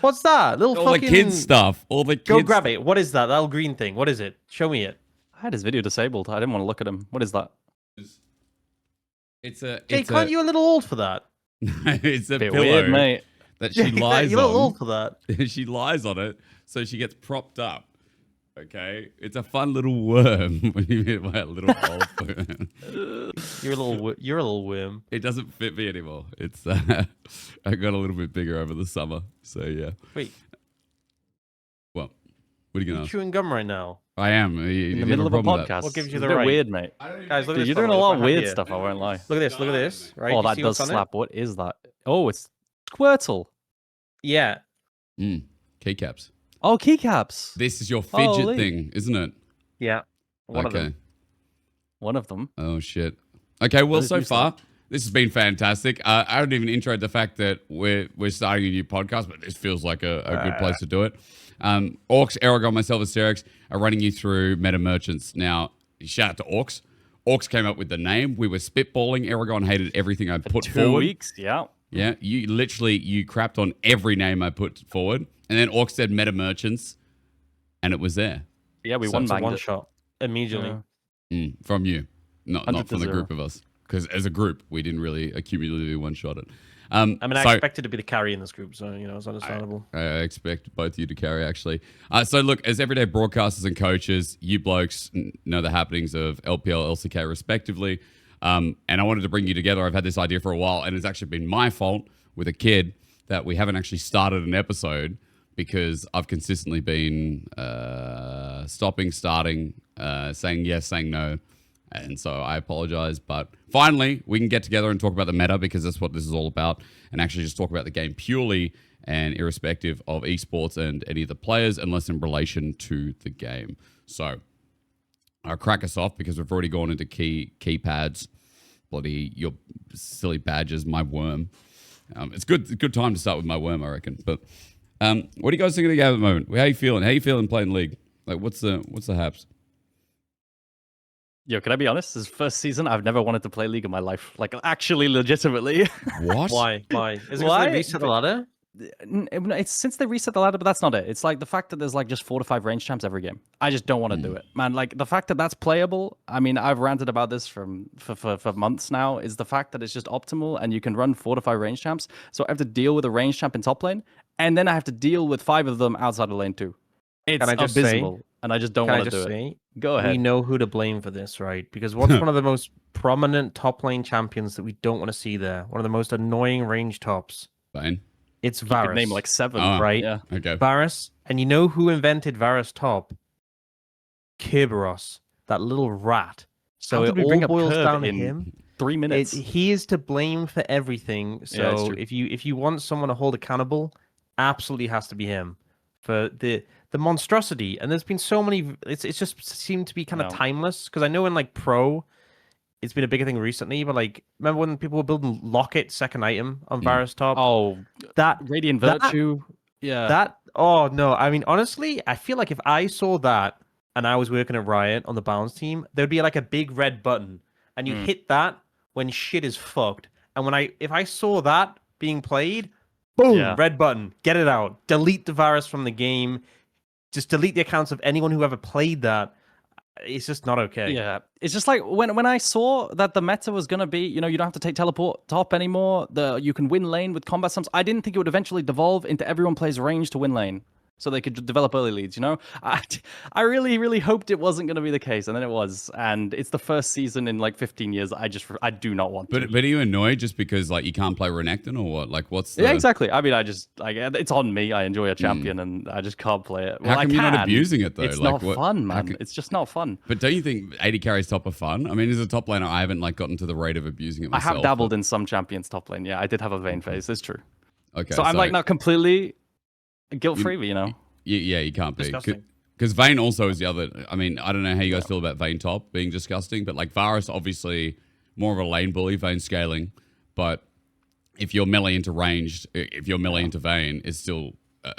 What's that? Little All fucking... the kids stuff. All the kids. Go grab it. What is that? That little green thing. What is it? Show me it. I had his video disabled. I didn't want to look at him. What is that? It's a. Jay, can't you a little old for that? It's a Bit pillow weird, mate. that she lies You're a little on. old for that. She lies on it, so she gets propped up. Okay, it's a fun little worm. What do you mean by a little old worm? You're a little worm. It doesn't fit me anymore. It's I got a little bit bigger over the summer, so yeah. Wait, What? What are you you're gonna ask? chewing gum right now. I am. In the middle of a podcast. What gives you It's the a bit right? weird, mate. Guys, look at Dude, this. you're doing a photo. lot If of I weird had stuff, I won't lie. Look at this, right? Oh, You that see does what's on it? slap. What is that? Oh, it's Squirtle. Yeah. Keycaps. Oh, keycaps. This is your fidget Holy. thing, isn't it? Yeah. One of them. One of them. Oh shit. Okay, well, did so you far this has been fantastic. I haven't even introed the fact that we're starting a new podcast, but this feels like a good place to do it. Aux, Eragon, myself, Hysterics are running you through meta merchants. Now, shout out to Aux. Aux came up with the name. We were spitballing. Eragon hated everything I put 2 forward. weeks. Yeah. Yeah, you crapped on every name I put forward, and then Aux said meta merchants, and it was there. Yeah, we So won it's a banged One it. shot immediately. Yeah. From you, not from the 100-0. group of us, because as a group we didn't really accumulatively one shot it. I mean, I so- expected to be the carry in this group, so it's understandable. I expect both of you to carry, actually. So, look, as everyday broadcasters and coaches, you blokes know the happenings of LPL, LCK, respectively. And I wanted to bring you together. I've had this idea for a while, and it's actually been my fault with a kid that we haven't actually started an episode because I've consistently been stopping, starting, saying yes, saying no. And so I apologize, but finally we can get together and talk about the meta because that's what this is all about, and actually just talk about the game purely and irrespective of esports and any of the players, unless in relation to the game. So I'll crack us off because we've already gone into keypads, bloody your silly badges, my worm. It's good time to start with my worm, I reckon. But what do you guys think of the game at the moment? How you feeling? How you feeling playing League? Like, what's the haps? Yo, can I be honest? This is first season. I've never wanted to play League in my life. Like, actually, legitimately. What? Why? Is it because Why? they reset the ladder? It's since they reset the ladder, but that's not it. It's like the fact that there's like just 4 to 5 range champs every game. I just don't want to do it, man. Like the fact that that's playable. I mean, I've ranted about this for months now. Is the fact that it's just optimal and you can run 4 to 5 range champs. So I have to deal with a range champ in top lane, and then I have to deal with 5 of them outside of lane 2. It's Can I just abysmal, and I just don't Can I want to just do it. say, Go ahead. we know who to blame for this, right? Because what's one of the most prominent top lane champions that we don't want to see there? One of the most annoying range tops. Bane? It's You Varus. could name like 7, Oh. right? Yeah. Okay. Varus. And you know who invented Varus top? Kerberos, that little rat. So How it did we all bring up boils Curb down to in him. 3 minutes. He is to blame for everything. Yeah, it's So true. if you want someone to hold accountable, absolutely has to be him for the monstrosity. And there's been so many. It's just seemed to be kind of No. timeless because I know in like pro, it's been a bigger thing recently. But like, remember when people were building Locket second item on Varus top? Oh, that Radiant that- Virtue. Yeah. that oh no, I mean honestly, I feel like if I saw that and I was working at Riot on the balance team, there'd be like a big red button, and you hit that when shit is fucked. And if I saw that being played, boom, Yeah. red button, get it out, delete the virus from the game, just delete the accounts of anyone who ever played that. It's just not okay. Yeah, it's just like when I saw that the meta was gonna be, you don't have to take teleport top anymore. You can win lane with combat sums. I didn't think it would eventually devolve into everyone plays range to win lane, so they could develop early leads. I really, really hoped it wasn't gonna be the case, and then it was. And it's the first season in like 15 years. I do not want to. But are you annoyed just because like you can't play Renekton or what? Like what's the... Yeah, exactly. I mean, I just like it's on me. I enjoy a champion, and I just can't play it. How come you're not can. abusing it though? It's Like, not what- fun, how man. can- It's just not fun. But don't you think 80 carries top are fun? I mean, as a top laner, I haven't like gotten to the rate of abusing it I myself. have dabbled in some champions top lane. Yeah, I did have a Vayne phase. It's true. Okay, So I'm like not completely guilt free, but Yeah, you can't be. Disgusting. Because Vayne also is the other... I mean, I don't know how you guys feel about Vayne top being disgusting, but like Varus, obviously more of a lane bully, Vayne scaling. But if you're melee into ranged, if you're melee into Vayne, it's still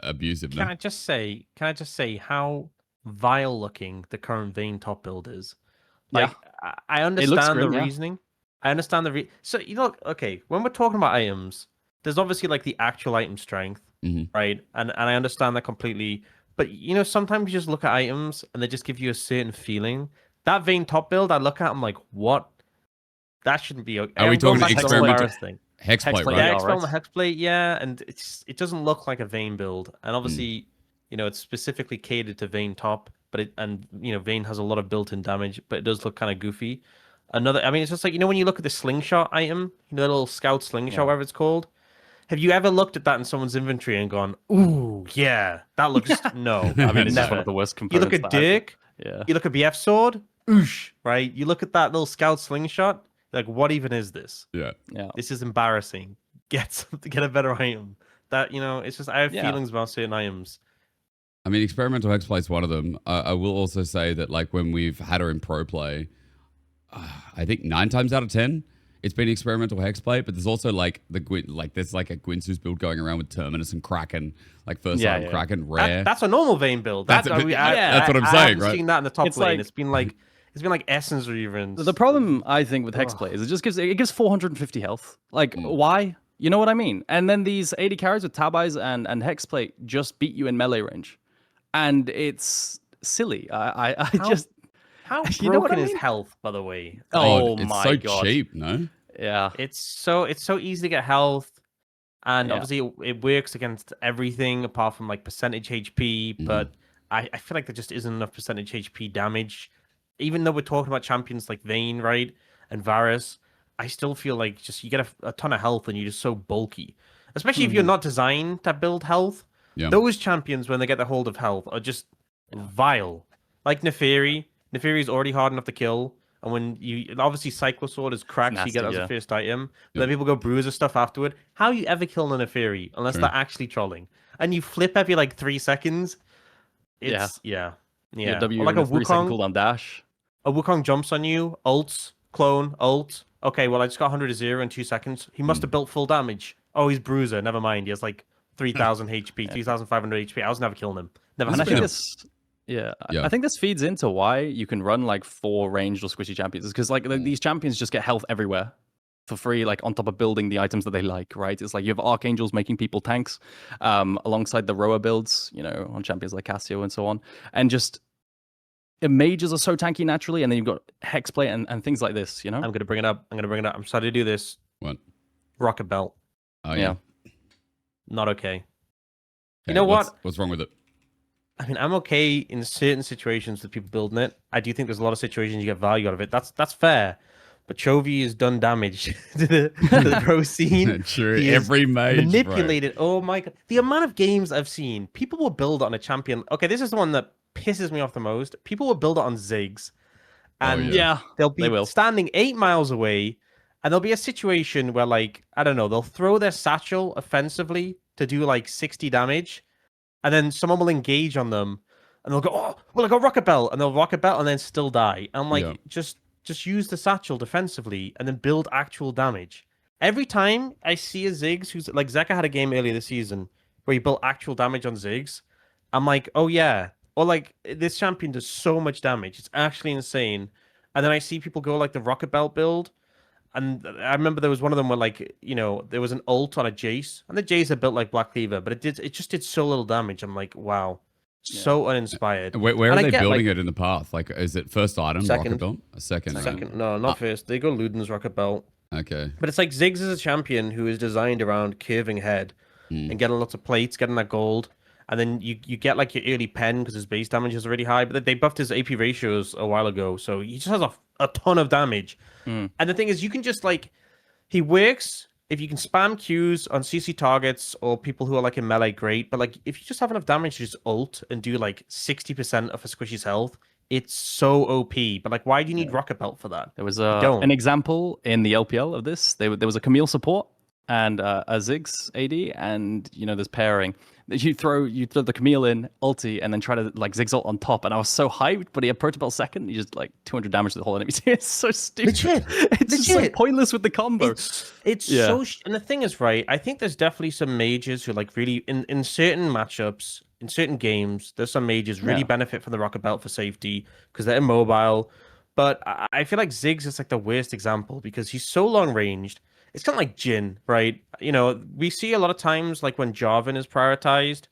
abusive. Can I just say how vile looking the current Vayne top build is? Like, I understand the grim, yeah. reasoning. I understand so okay, when we're talking about items, there's obviously like the actual item strength, right? And I understand that completely. But sometimes you just look at items and they just give you a certain feeling. That Vayne top build, I look at, I'm like, what? That shouldn't be okay. Are we talking experimental thing? Hexplate, right? Yeah, right? experimental Hexplate, yeah, and it doesn't look like a Vayne build, and obviously, it's specifically catered to Vayne top, but Vayne has a lot of built-in damage, but it does look kind of goofy. It's just like when you look at the slingshot item, the little scout slingshot, whatever it's called. Have you ever looked at that in someone's inventory and gone, "Ooh, yeah, that looks no"? I mean, it's just never. one of the worst You components. look at Dirk, yeah. you look at BF sword, oosh, right? You look at that little scout slingshot, like, what even is this? Yeah. This is embarrassing. Get a better item. That it's just I have Yeah. feelings about certain items. I mean, experimental hexplate's one of them. I will also say that like when we've had her in pro play, I think 9 times out of 10, it's been experimental hexplate. But there's also like there's like a Gwinsu's build going around with Terminus and Kraken, like first item Kraken rare. That's a normal Vayne build. That's what I'm saying, right? I've seen that in the top It's lane. like- It's been like Essence reruns. The problem I think with Hexplate is it gives 450 health. Like why? You know what I mean? And then these 80 carries with Tab Eyes and Hexplate just beat you in melee range, and it's silly. I just how you know what broken I is mean? health, by the way? Oh it's my so god! cheap, no? Yeah, It's so easy to get health, and Yeah. obviously it works against everything apart from like percentage HP. But I feel like there just isn't enough percentage HP damage. Even though we're talking about champions like Vayne, right, and Varus, I still feel like just you get a ton of health and you're just so bulky. Especially if you're not designed to build health. Yeah. Those champions, when they get the hold of health, are just vile. Like Neferi. Neferi is already hard enough to kill. And when obviously Cyclosword is cracked, so you get that as a first item. But then people go bruiser stuff afterward. How you ever kill a Neferi unless they're actually trolling? And you flip every like 3 seconds. It's yeah. W Or like a 3-second Wukong. cooldown dash. A Wukong jumps on you, ults, clone, ult. Okay, well I just got 100 to 0 in 2 seconds. He must have built full damage. Oh, he's bruiser. Never mind. He has like 3,000 HP, 3,500 HP. I was never killing him. Never. And I had think him. this, I think this feeds into why you can run like 4 ranged or squishy champions, because like these champions just get health everywhere for free, like on top of building the items that they like, right? It's like you have archangels making people tanks, alongside the rower builds, on champions like Cassio and so on, and just mages are so tanky naturally, and then you've got Hexplate and things like this, I'm gonna bring it up. I'm starting to do this. What? Rocketbelt. Oh Yeah. Not okay. Okay, You know what? What's wrong with it? I mean, I'm okay in certain situations with people building it. I do think there's a lot of situations you get value out of it. That's fair. But Chovy has done damage to the pro scene. True. He has Every mage, manipulated. Oh my god, the amount of games I've seen, people will build on a champion. Okay, this is the one that pisses me off the most. People will build it on Ziggs, and they'll be standing 8 miles away, and there'll be a situation where, like, I don't know, they'll throw their satchel offensively to do like 60 damage, and then someone will engage on them, and they'll go, "Oh, well, I got Rocketbelt," and they'll Rocketbelt and then still die. I'm like, just use the satchel defensively and then build actual damage. Every time I see a Ziggs who's like, Zeka had a game earlier this season where he built actual damage on Ziggs, I'm like, oh yeah. Or like, this champion does so much damage. It's actually insane. And then I see people go like the Rocketbelt build. And I remember there was one of them where, like, there was an ult on a Jace. And the Jace had built like Black Cleaver, but it just did so little damage. I'm like, wow. So uninspired. Where are they building it in the path? Like, is it first item, Second. Rocketbelt? A second. Second. No, not first. They go Luden's Rocketbelt. Okay. But it's like Ziggs is a champion who is designed around curving head and getting lots of plates, getting that gold. And then you get like your early pen because his base damage is already high. But they buffed his AP ratios a while ago. So he just has a ton of damage. And the thing is, you can just like, he works if you can spam Qs on CC targets or people who are like in melee, great. But like, if you just have enough damage to just ult and do like 60% of a squishy's health, it's so OP. But like, why do you need Rocketbelt for that? There was an example in the LPL of this. There was a Camille support and a Ziggs AD, and there's pairing. You throw the Camille in, ulti, and then try to like Ziggs ult on top. And I was so hyped, but he had Protobelt second. He just like 200 damage to the whole enemy team. It's so stupid. It's just like pointless with the combo. It's so. And the thing is, right? I think there's definitely some mages who like really in certain matchups, in certain games, there's some mages really benefit from the Rocketbelt for safety because they're immobile. But I feel like Ziggs is like the worst example because he's so long ranged. it's kind of like Jhin, right? You know, we see a lot of times like when Jarvan is prioritized,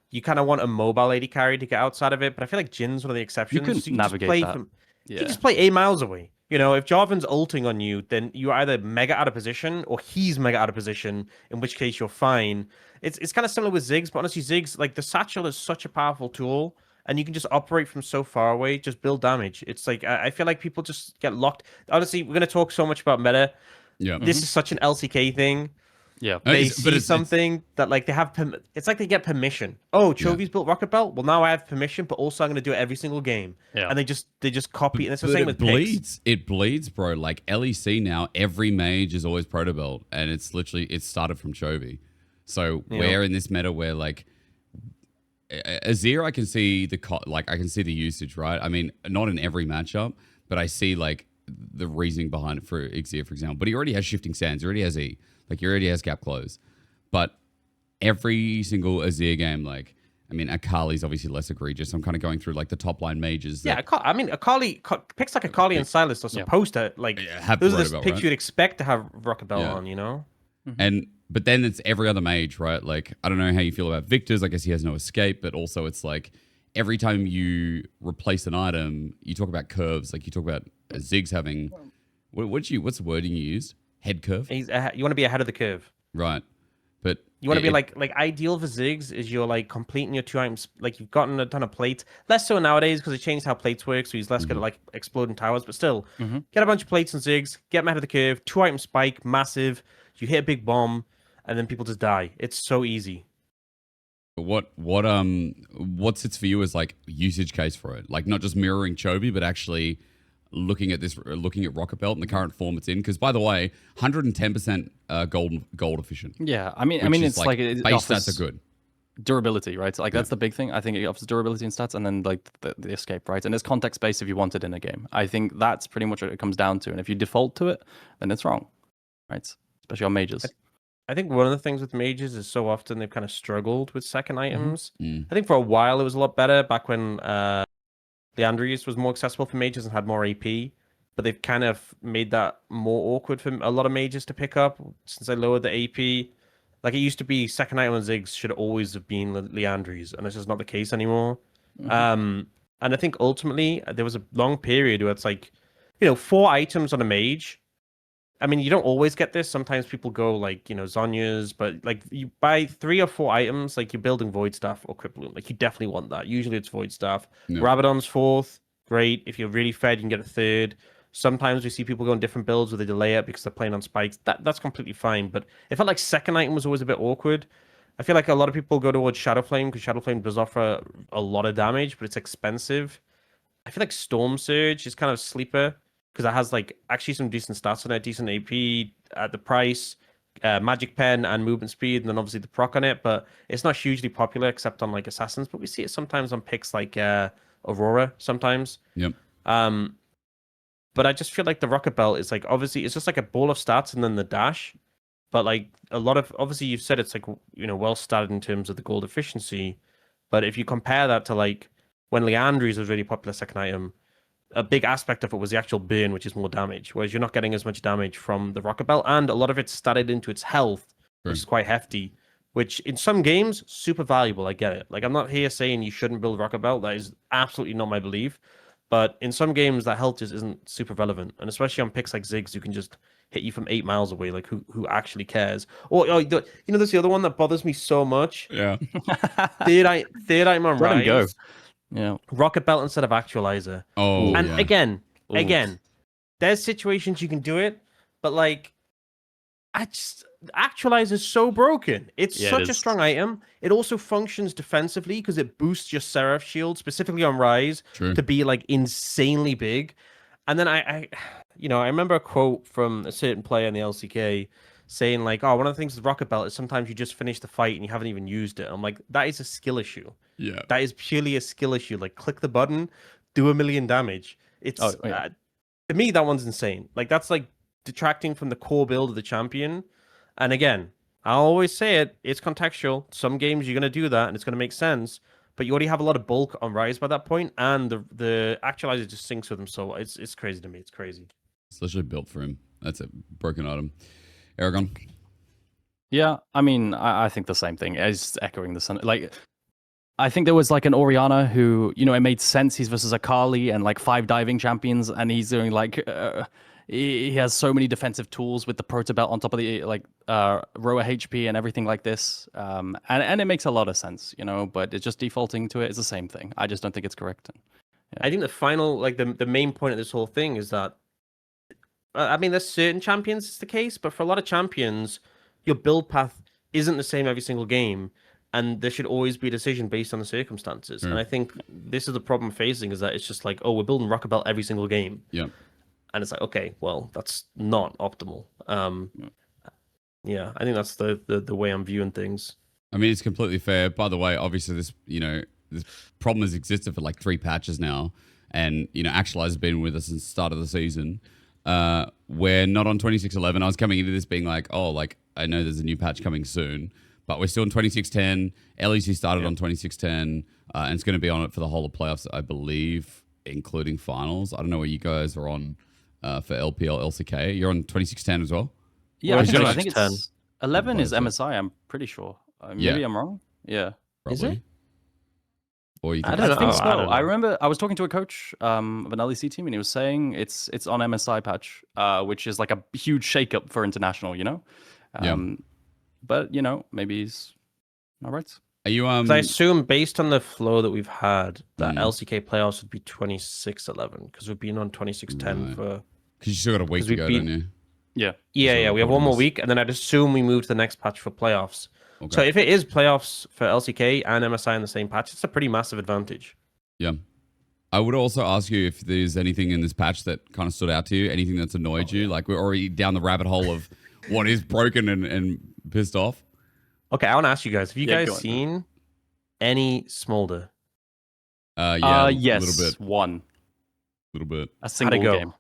you kind of want a mobile AD carry to get outside of it, but I feel like Jin's one of the exceptions. You can So navigate that. You can just play 8 miles away. You know, if Jarvan's ulting on you, then you're either mega out of position or he's mega out of position, in which case you're fine. It's kind of similar with Ziggs, but honestly, Ziggs, like the satchel is such a powerful tool, and you can just operate from so far away, just build damage. It's like, I feel like people just get locked. Honestly, we're going to talk so much about meta. Yeah. This is such an LCK thing. Yeah, They It's- but see it's- something that like they have. It's like they get permission. Oh, Chovy's built Rocketbelt. Well, now I have permission, but also I'm going to do it every single game. Yeah. And they just copy. And it's the But same it with picks. bleeds. It bleeds, bro. Like LEC now, every mage is always Protobelt, and it's literally it started from Chovy. So we're in this meta where like Azir, I can see I can see the usage, right? I mean, not in every matchup, but I see like the reasoning behind it for Azir, for example. But he already has shifting sands. He already has E. Like, he already has gap close. But every single Azir game, like, I mean, Akali's obviously less egregious. I'm kind of going through, like, the top line mages. Yeah, I mean, Akali picks like Akali and Silas are supposed to, like, have those are the Rocketbelt, picks right? you'd expect to have Rocketbelt on, you know? But then it's every other mage, right? Like, I don't know how you feel about Victor's. I guess he has no escape, but also it's like every time you replace an item, you talk about curves. Like, you talk about Ziggs having, what's the wording you used? Head curve? You want to be ahead of the curve. Right. But You want to be like ideal for Ziggs is you're like completing your 2 items, like you've gotten a ton of plates. Less so nowadays because it changed how plates work, so he's less good at like exploding towers. But still, get a bunch of plates and Ziggs, get him ahead of the curve, 2 item spike, massive. You hit a big bomb, and then people just die. It's so easy. what sits for you as like usage case for it? Like, not just mirroring Chovy, but actually looking at Rocketbelt and the current form it's in. Because, by the way, 110% gold efficient. Yeah, I mean, Which is it's like it base offers stats are good. durability, right? So, like, that's the big thing. I think it offers durability and stats, and then like the escape, right? And it's context based if you want it in a game. I think that's pretty much what it comes down to. And if you default to it, then it's wrong, right? Especially on mages. I think one of the things with mages is so often they've kind of struggled with second items. Mm. I think for a while it was a lot better back when Leandrius was more accessible for mages and had more AP, but they've kind of made that more awkward for a lot of mages to pick up since they lowered the AP. Like, it used to be second item on Ziggs should always have been Leandrius, and it's just not the case anymore. And I think ultimately there was a long period where it's like, 4 items on a mage. I mean, you don't always get this. Sometimes people go like, Zhonya's, but like you buy 3 or 4 items, like you're building Void Staff or Crypt Bloom. Like, you definitely want that. Usually it's Void Staff. Yeah. Rabadon's 4th, great. If you're really fed, you can get a 3rd. Sometimes we see people go in different builds where they delay it because they're playing on spikes. That's completely fine. But it felt like second item was always a bit awkward. I feel like a lot of people go towards Shadowflame because Shadowflame does offer a lot of damage, but it's expensive. I feel like Storm Surge is kind of sleeper because it has like actually some decent stats on it, decent AP at the price, Magic Pen and movement speed, and then obviously the proc on it. But it's not hugely popular except on like Assassins. But we see it sometimes on picks like Aurora sometimes. Yep. But I just feel like the Rocketbelt is like, obviously it's just like a ball of stats and then the dash. But like a lot of, obviously you've said it's like, well started in terms of the gold efficiency. But if you compare that to like when Leandri's was really popular second item, a big aspect of it was the actual burn, which is more damage. Whereas you're not getting as much damage from the Rocketbelt, and a lot of it's studded into its health, which is quite hefty. Which in some games, super valuable. I get it. Like, I'm not here saying you shouldn't build Rocketbelt. That is absolutely not my belief. But in some games, that health just isn't super relevant, and especially on picks like Ziggs, who can just hit you from 8 miles away. Like, who actually cares? Or there's the other one that bothers me so much. Yeah. Third item on Let him go. Rise. Yeah. Rocketbelt instead of Actualizer. Oh, And yeah. again, there's situations you can do it, but like, Actualize is so broken. It's such a strong item. It also functions defensively because it boosts your Seraph shield, specifically on Rise, to be like insanely big. And then I remember a quote from a certain player in the LCK saying like, "Oh, one of the things with Rocketbelt is sometimes you just finish the fight and you haven't even used it." I'm like, that is a skill issue. Yeah. That is purely a skill issue. Like, click the button, do 1 million damage. It's to me, that one's insane. Like, that's like detracting from the core build of the champion. And again, I always say it's contextual. Some games you're gonna do that and it's gonna make sense, but you already have a lot of bulk on Rise by that point, and the Actualizer just syncs with them. So it's crazy to me. It's crazy. It's literally built for him. That's a broken item. Eragon? Yeah, I mean, I think the same thing. As echoing the sun. Like, I think there was like an Orianna who, you know, it made sense. He's versus a Kali and like 5 diving champions, and he's doing like he has so many defensive tools with the Protobelt on top of the like Roa HP and everything like this. And it makes a lot of sense, you know. But it's just defaulting to it is the same thing. I just don't think it's correct. Yeah. I think the final, like the main point of this whole thing is that, I mean, there's certain champions it's the case, but for a lot of champions, your build path isn't the same every single game. And there should always be a decision based on the circumstances. And I think this is the problem facing, is that it's just like, oh, we're building Rocketbelt every single game. Yeah. And it's like, okay, well, that's not optimal. Yeah, I think that's the way I'm viewing things. I mean, it's completely fair. By the way, obviously this problem has existed for like 3 patches now. And, you know, Actualize has been with us since the start of the season. We're not on 26.11. I was coming into this being like, oh, like, I know there's a new patch coming soon. But we're still in 26.10. LEC started on 26.10, and it's going to be on it for the whole of playoffs, I believe, including finals. I don't know where you guys are on for LPL, LCK. You're on 26.10 as well? Yeah, I think it's 11 is MSI, I'm pretty sure. Maybe I'm wrong. Yeah. Probably. Is it? Or you I think so. I remember I was talking to a coach of an LEC team, and he was saying it's on MSI patch, which is like a huge shakeup for international, you know? But, you know, maybe he's all right. Are you I assume based on the flow that we've had, that LCK playoffs would be 26.11, because we've been on 26.10 for... Because you still got a week to go, don't you? Yeah. Yeah, we have one more week, and then I'd assume we move to the next patch for playoffs. Okay. So if it is playoffs for LCK and MSI in the same patch, it's a pretty massive advantage. Yeah. I would also ask you if there's anything in this patch that kind of stood out to you, anything that's annoyed you. Like, we're already down the rabbit hole of what is broken and pissed off. Okay, I want to ask you guys, have you guys seen any Smolder? Yeah, yes, a little bit. One. A little bit. A single game.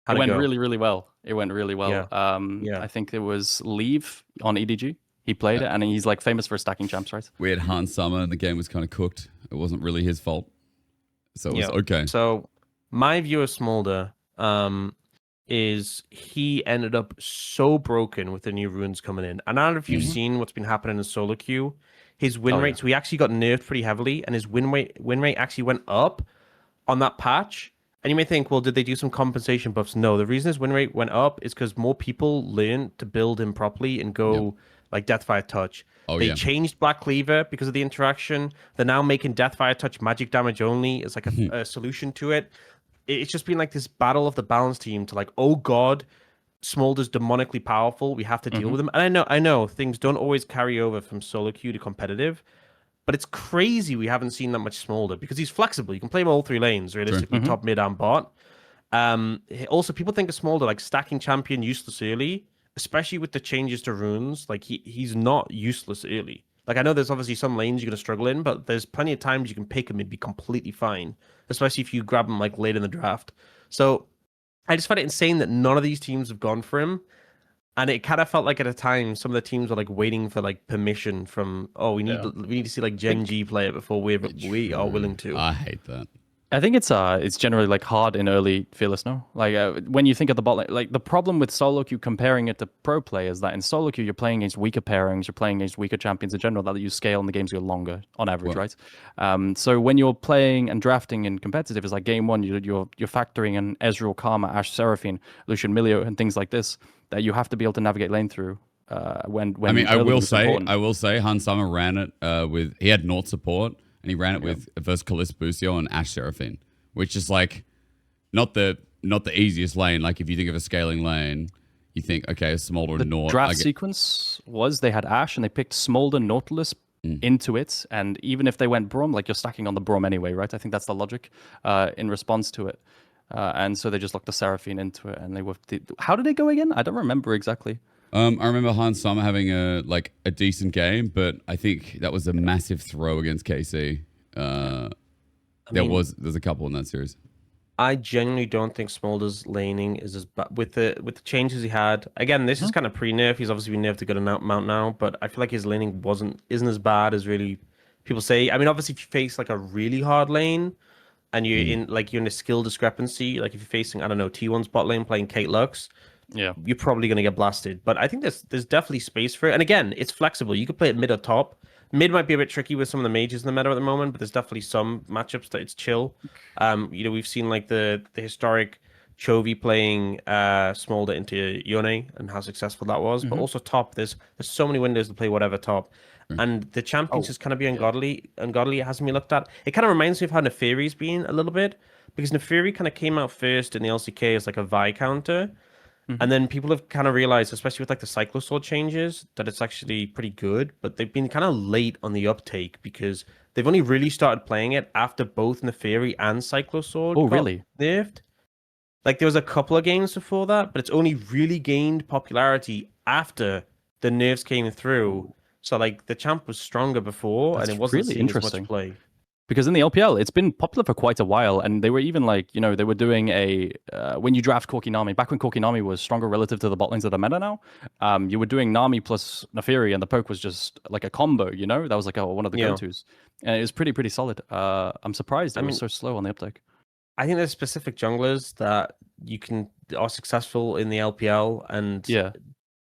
It went really, really well. It went really well. Yeah. I think it was Leave on EDG. He played it, and he's like famous for stacking champs, right? We had Hans Summer, and the game was kind of cooked. It wasn't really his fault. So it was okay. So my view of Smolder is he ended up so broken with the new runes coming in. And I don't know if you've seen what's been happening in solo queue. His win rate, so he actually got nerfed pretty heavily, and his win rate actually went up on that patch. And you may think, well, did they do some compensation buffs? No, the reason his win rate went up is because more people learned to build him properly and go like DEATHFIRE Touch. They changed Black Cleaver because of the interaction. They're now making DEATHFIRE Touch magic damage only as like a solution to it. It's just been like this battle of the balance team to like, oh god, Smolder's demonically powerful. We have to deal with him. And I know things don't always carry over from solo queue to competitive, but it's crazy we haven't seen that much Smolder because he's flexible. You can play him all 3 lanes, realistically, top, mid, and bot. Also, people think of Smolder like stacking champion useless early, especially with the changes to runes. Like he's not useless early. Like I know there's obviously some lanes you're gonna struggle in, but there's plenty of times you can pick him and be completely fine, especially if you grab him like late in the draft. So I just find it insane that none of these teams have gone for him. And it kind of felt like at a time some of the teams were like waiting for like permission from, oh, we need to see like Gen G play it before we are willing to. I hate that. I think it's generally like hard in early Fearless, no? Like when you think of the bot lane, like the problem with solo queue comparing it to pro play is that in solo queue you're playing against weaker pairings, you're playing against weaker champions in general, that you scale and the games go longer on average, right? So when you're playing and drafting in competitive, it's like game one, you're factoring in Ezreal, Karma, Ashe, Seraphine, Lucian, Milio, and things like this that you have to be able to navigate lane through. When I mean, I will say, Hans Summer ran it he had Naught support. And he ran it with versus Kalista Busio and Ashe Seraphine, which is like not the easiest lane. Like if you think of a scaling lane, you think, okay, Smolder and Naught. The draft sequence was they had Ashe and they picked Smolder, Nautilus into it. And even if they went Braum, like you're stacking on the Braum anyway, right? I think that's the logic in response to it. And so they just locked the Seraphine into it. And how did it go again? I don't remember exactly. I remember Hans Summer having a decent game, but I think that was a massive throw against KC. There's a couple in that series. I genuinely don't think Smolder's laning is as bad with the changes he had. Again, this is kind of pre-nerf. He's obviously been nerfed to good amount now, but I feel like his laning isn't as bad as really people say. I mean, obviously, if you face like a really hard lane and you're in a skill discrepancy, like if you're facing, I don't know, T1's bot lane playing Kate Lux, Yeah. you're probably going to get blasted. But I think there's definitely space for it. And again, it's flexible. You could play it mid or top. Mid might be a bit tricky with some of the mages in the meta at the moment, but there's definitely some matchups that it's chill. We've seen like the historic Chovy playing Smolder into Yone and how successful that was. But also top, there's so many windows to play whatever top. And the champions just kind of be ungodly. Ungodly, it hasn't been looked at. It kind of reminds me of how Neferi's been a little bit, because Neferi kind of came out first in the LCK as like a Vi counter. And then people have kind of realized, especially with like the Cyclosword changes, that it's actually pretty good. But they've been kind of late on the uptake because they've only really started playing it after both Neferi and Cyclosword got really? nerfed. Like there was a couple of games before that, but it's only really gained popularity after the nerfs came through. So like the champ was stronger before, and it wasn't really seeing as much interesting. play. Because in the LPL, it's been popular for quite a while, and they were even like, they were doing a when you draft Corki Nami, back when Corki Nami was stronger relative to the bot lanes of the meta now, you were doing Nami plus Neferi, and the poke was just like a combo, that was like one of the go-tos, and it was pretty solid. I'm surprised it was so slow on the uptake. I think there's specific junglers that are successful in the LPL, and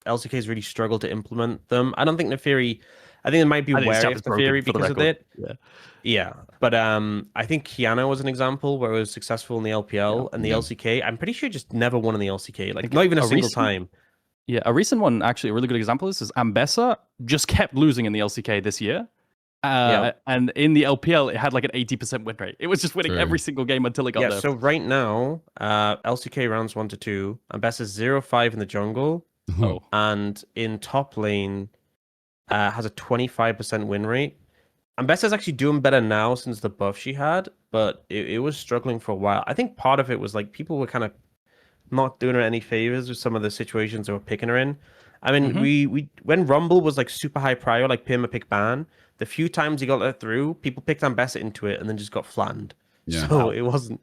LCK's really struggled to implement them. I don't think Neferi. I think it might be wary of Neferi because of it. Yeah, but I think Kiana was an example where it was successful in the LPL and the LCK. I'm pretty sure it just never won in the LCK, like not even a single time. Yeah, a recent one, actually, a really good example is Ambessa just kept losing in the LCK this year. And in the LPL, it had like an 80% win rate. It was just winning every single game until it got there. So right now, LCK rounds 1 to 2, Ambessa's 0-5 in the jungle. And in top lane, has a 25% win rate. Ambessa's actually doing better now since the buff she had, but it was struggling for a while. I think part of it was like people were kind of not doing her any favors with some of the situations they were picking her in. I mean, we when Rumble was like super high prior, like perma pick ban, the few times he got let through, people picked Ambessa into it and then just got flattened. Yeah. So it wasn't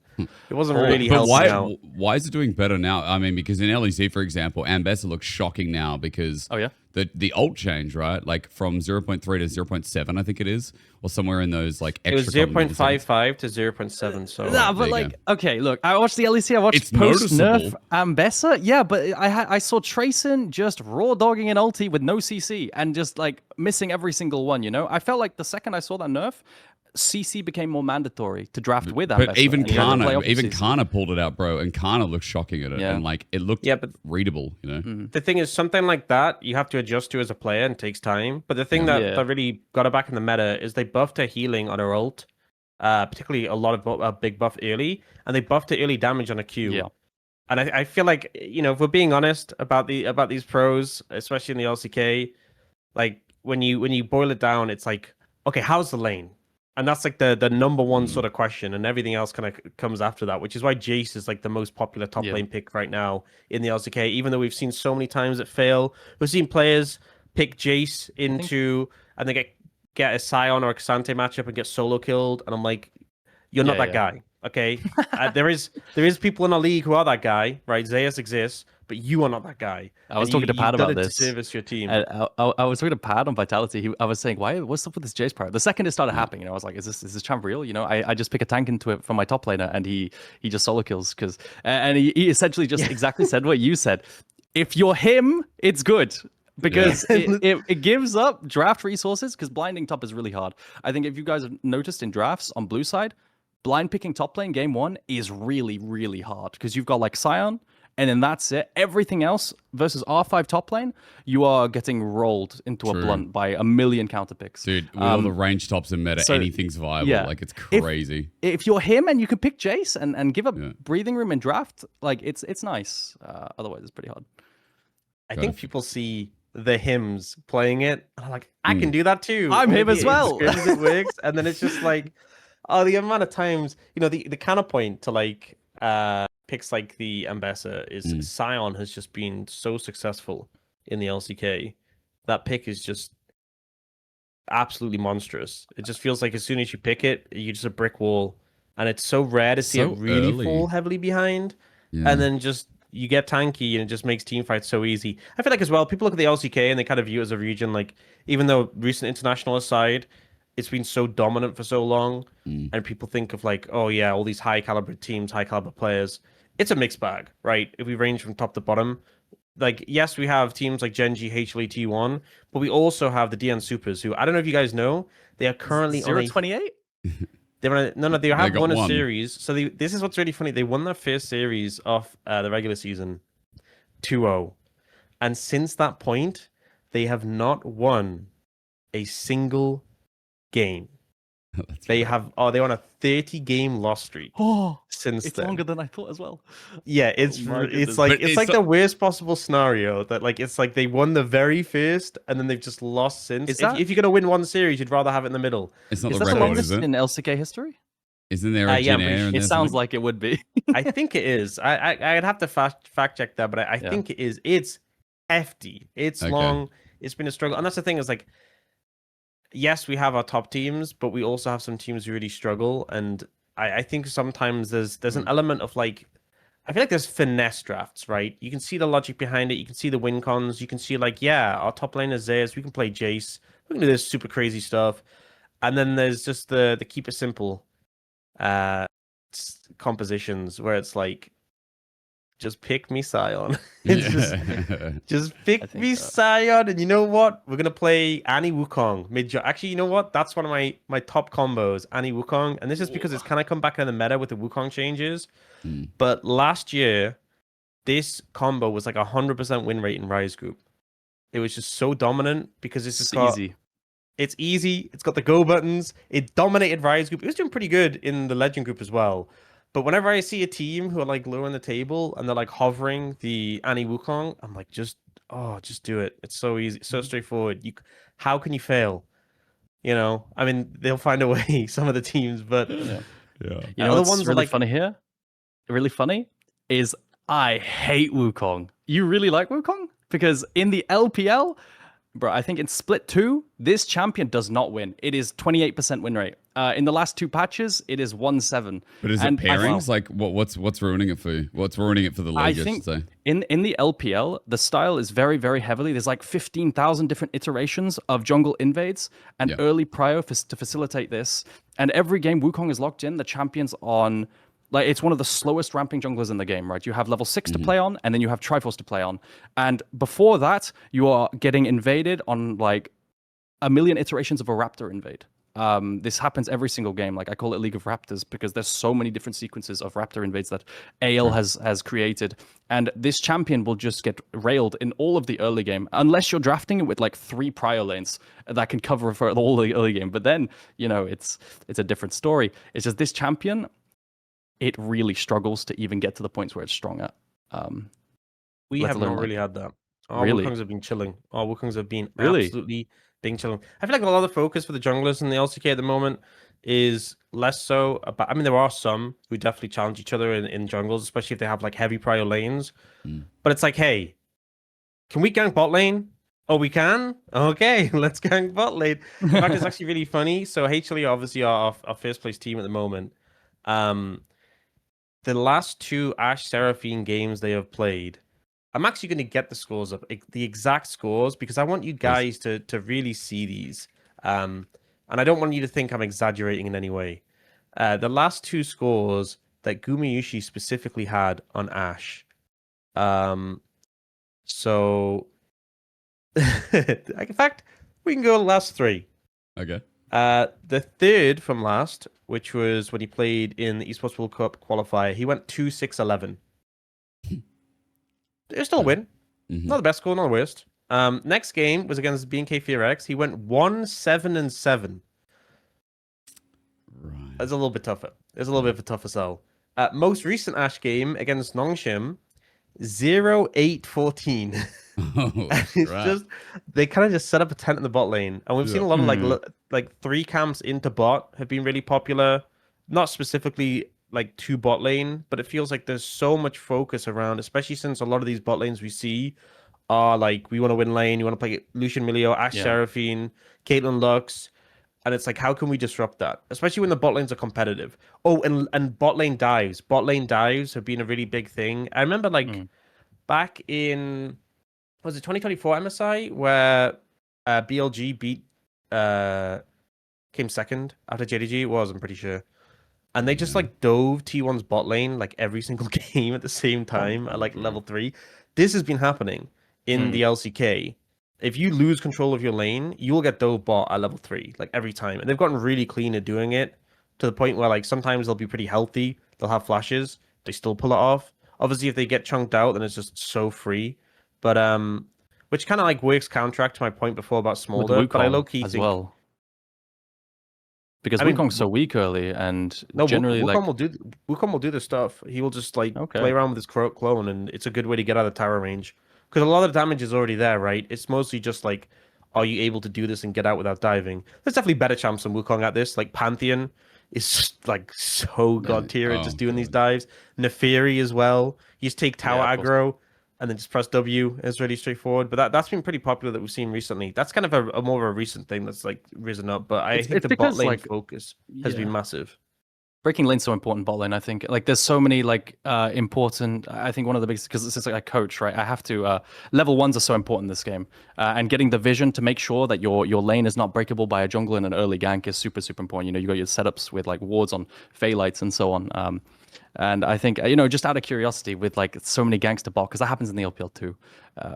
really helping out. Why is it doing better now? I mean, because in LEC, for example, Ambessa looks shocking now because the ult change, right? Like from 0.3 to 0.7, I think it is, or somewhere in those like extra. It was 0.55 to 0.7. So but like, okay, look, I watched the LEC. I watched post nerf Ambessa. Yeah, but I saw Trayson just raw dogging an ulti with no CC and just like missing every single one. I felt like the second I saw that nerf, CC became more mandatory to draft with Ambessa. But even Kana pulled it out, bro, and Kana looked shocking at it, and like it looked readable, The thing is, something like that you have to adjust to as a player and takes time. But the thing that really got her back in the meta is they buffed her healing on her ult, particularly a lot of big buff early, and they buffed her early damage on a Q. Yeah. And I feel like if we're being honest about these pros, especially in the LCK, like when you boil it down, it's like, okay, how's the lane? And that's like the number one sort of question, and everything else kind of comes after that, which is why Jace is like the most popular top lane pick right now in the LCK, even though we've seen so many times it fail. We've seen players pick Jace into, and they get a Sion or a Xante matchup and get solo killed, and I'm like, you're not that guy, okay? There is people in our league who are that guy, right? Zeus exists, but you are not that guy. I was talking to Pat about this. To service your team. I was talking to Pat on Vitality. I was saying, what's up with this Jace part? The second it started happening, I was like, is this champ real? I just pick a tank into it from my top laner, and he just solo kills and he essentially just exactly said what you said. If you're him, it's good. Because it gives up draft resources, because blinding top is really hard. I think if you guys have noticed in drafts on blue side, blind picking top lane game 1 is really, really hard, because you've got like Sion, and then that's it. Everything else versus R5 top lane, you are getting rolled into a blunt by a million counter picks. Dude, with all the range tops in meta, anything's viable. Yeah. Like, it's crazy. If you're him and you can pick Jace and give up breathing room in draft, like, it's nice. Otherwise, it's pretty hard. I think people see the hymns playing it, and I'm like, I can do that too. I'm him as well. It works. And then it's just like, the amount of times, the counterpoint to like picks like the Ambessa is Sion has just been so successful in the LCK. That pick is just absolutely monstrous. It just feels like as soon as you pick it, you're just a brick wall, and it's so rare to see it really fall heavily behind, and then just you get tanky, and it just makes team fights so easy. I feel like as well, people look at the LCK and they kind of view it as a region, like, even though recent international aside, it's been so dominant for so long, and people think of like, oh yeah, all these high caliber teams, high caliber players. It's a mixed bag, right? If we range from top to bottom, like, yes, we have teams like Genji, HLE, T1, but we also have the DN Supers, who I don't know if you guys know, they are currently on a 028? they're on a, no, they They have got won a one. series. So this is what's really funny. They won their first series of the regular season 2-0. And since that point, they have not won a single game. They're on a 30-game loss streak Oh, since it's then. longer than I thought as well. Yeah, it's my it's goodness. like But it's it's like so- the worst possible scenario that like it's like they won the very first and then they've just lost since. Is that- If you're gonna win one series, you'd rather have it in the middle. It's not Is the that the record, is longest it? in LCK history? Isn't there a Yeah, I'm Jin pretty Air sure- in It there sounds something? like it would be. I think it is. I'd have to fact check that, but I Yeah. think it is. It's hefty. It's Okay. long. It's been a struggle, and that's the thing is like, yes, we have our top teams, but we also have some teams who really struggle, and I think sometimes there's an element of like, I feel like there's finesse drafts, right? You can see the logic behind it. You can see the win cons. You can see like, yeah, our top lane is Zeus. We can play Jace. We can do this super crazy stuff, and then there's just the keep it simple compositions where it's like, just pick me Sion. It's just I pick think me so. Sion, and you know what? We're gonna play Annie Wukong mid. Actually, you know what? That's one of my top combos, Annie Wukong, and this is because it's kind of come back in the meta with the Wukong changes. But last year, this combo was like 100% win rate in Rise Group. It was just so dominant because it's just got easy. it's easy. It's got the go buttons. It dominated Rise Group. It was doing pretty good in the Legend Group as well. But whenever I see a team who are like low on the table and they're like hovering the Annie Wukong, I'm like, just do it. It's so easy, so straightforward. How can you fail? You know, I mean, they'll find a way. Some of the teams, but Yeah. Yeah. You know other what's ones are really like- funny here? Really funny is I hate Wukong. You really like Wukong? Because in the LPL, bro, I think in Split 2, this champion does not win. It is 28% win rate. In the last two patches, it is 1-7. But is And it I pairings? Like what's ruining it for you? What's ruining it for the league? I should think say. in the LPL, the style is very, very heavily. There's like 15,000 different iterations of jungle invades and Yeah. early prio to facilitate this. And every game Wukong is locked in, the champion's on. Like, it's one of the slowest ramping junglers in the game, right? You have level 6 to play on, and then you have Triforce to play on. And before that, you are getting invaded on like a million iterations of a Raptor invade. This happens every single game. Like, I call it League of Raptors because there's so many different sequences of Raptor invades that AL has created. And this champion will just get railed in all of the early game, unless you're drafting it with like 3 prio lanes that can cover for all the early game. But then, you know, it's a different story. It's just this champion, it really struggles to even get to the points where it's strong at. we let have alone, not like- really had that. Our Really? Wukongs have been chilling. Our Wukongs have been Really? absolutely being chilling. I feel like a lot of the focus for the junglers in the LCK at the moment is less so about. I mean, there are some who definitely challenge each other in jungles, especially if they have like heavy prio lanes. But it's like, hey, can we gank bot lane? Oh, we can? Okay, let's gank bot lane. In fact, it's actually really funny. So HLE obviously are our first place team at the moment. The last 2 Ashe Seraphine games they have played, I'm actually going to get the scores up, the exact scores, because I want you guys to really see these. And I don't want you to think I'm exaggerating in any way. The last 2 scores that Gumayushi specifically had on Ashe. So, in fact, we can go the last 3. Okay. The third from last, which was when he played in the Esports World Cup qualifier, he went 2-6-11. It's still a win. Not the best score, not the worst. Next game was against BNK Fearx. He went 1-7-7. Right. That's a little bit tougher. It's a little bit of a tougher sell. Most recent Ashe game against Nongshim, 0-8-14. Oh, It's right. just they kind of just set up a tent in the bot lane, and we've seen a lot of like 3 camps into bot have been really popular. Not specifically like to bot lane, but it feels like there's so much focus around, especially since a lot of these bot lanes we see are like, we want to win lane, you want to play Lucian Milio, Ashe Seraphine, Caitlyn Lux, and it's like, how can we disrupt that? Especially when the bot lanes are competitive. Oh, and bot lane dives. Bot lane dives have been a really big thing. I remember like back in, was it 2024 MSI, where BLG beat came second after JDG? It was, I'm pretty sure. And they just like dove T1's bot lane like every single game at the same time at like level 3. this has been happening in the LCK. If you lose control of your lane, you will get dove bot at level 3, like every time. And they've gotten really clean at doing it to the point where like sometimes they'll be pretty healthy. They'll have flashes. They still pull it off. Obviously, if they get chunked out, then it's just so free. But which kind of like works counteract to my point before about Smolder. But I low key as think well. Because Wukong's so weak early, and no, generally Wukong will do this stuff. He will just like play around with his clone, and it's a good way to get out of tower range. Because a lot of the damage is already there, right? It's mostly just like, are you able to do this and get out without diving? There's definitely better champs than Wukong at this. Like Pantheon is like so god tier at just doing these dives. Neferi as well. You just take tower aggro and then just press W. It's really straightforward. But that's been pretty popular that we've seen recently. That's kind of a more of a recent thing that's like risen up. But I think the bot lane focus has been massive. Breaking lane's so important bot lane, I think. Like there's so many like important, I think one of the biggest, because it's like a coach, right? I have to, level 1s are so important in this game. And getting the vision to make sure that your lane is not breakable by a jungle in an early gank is super, super important. You know, you got your setups with like wards on Phaelites and so on. And I think, you know, just out of curiosity with like so many ganks to bot, because that happens in the LPL too.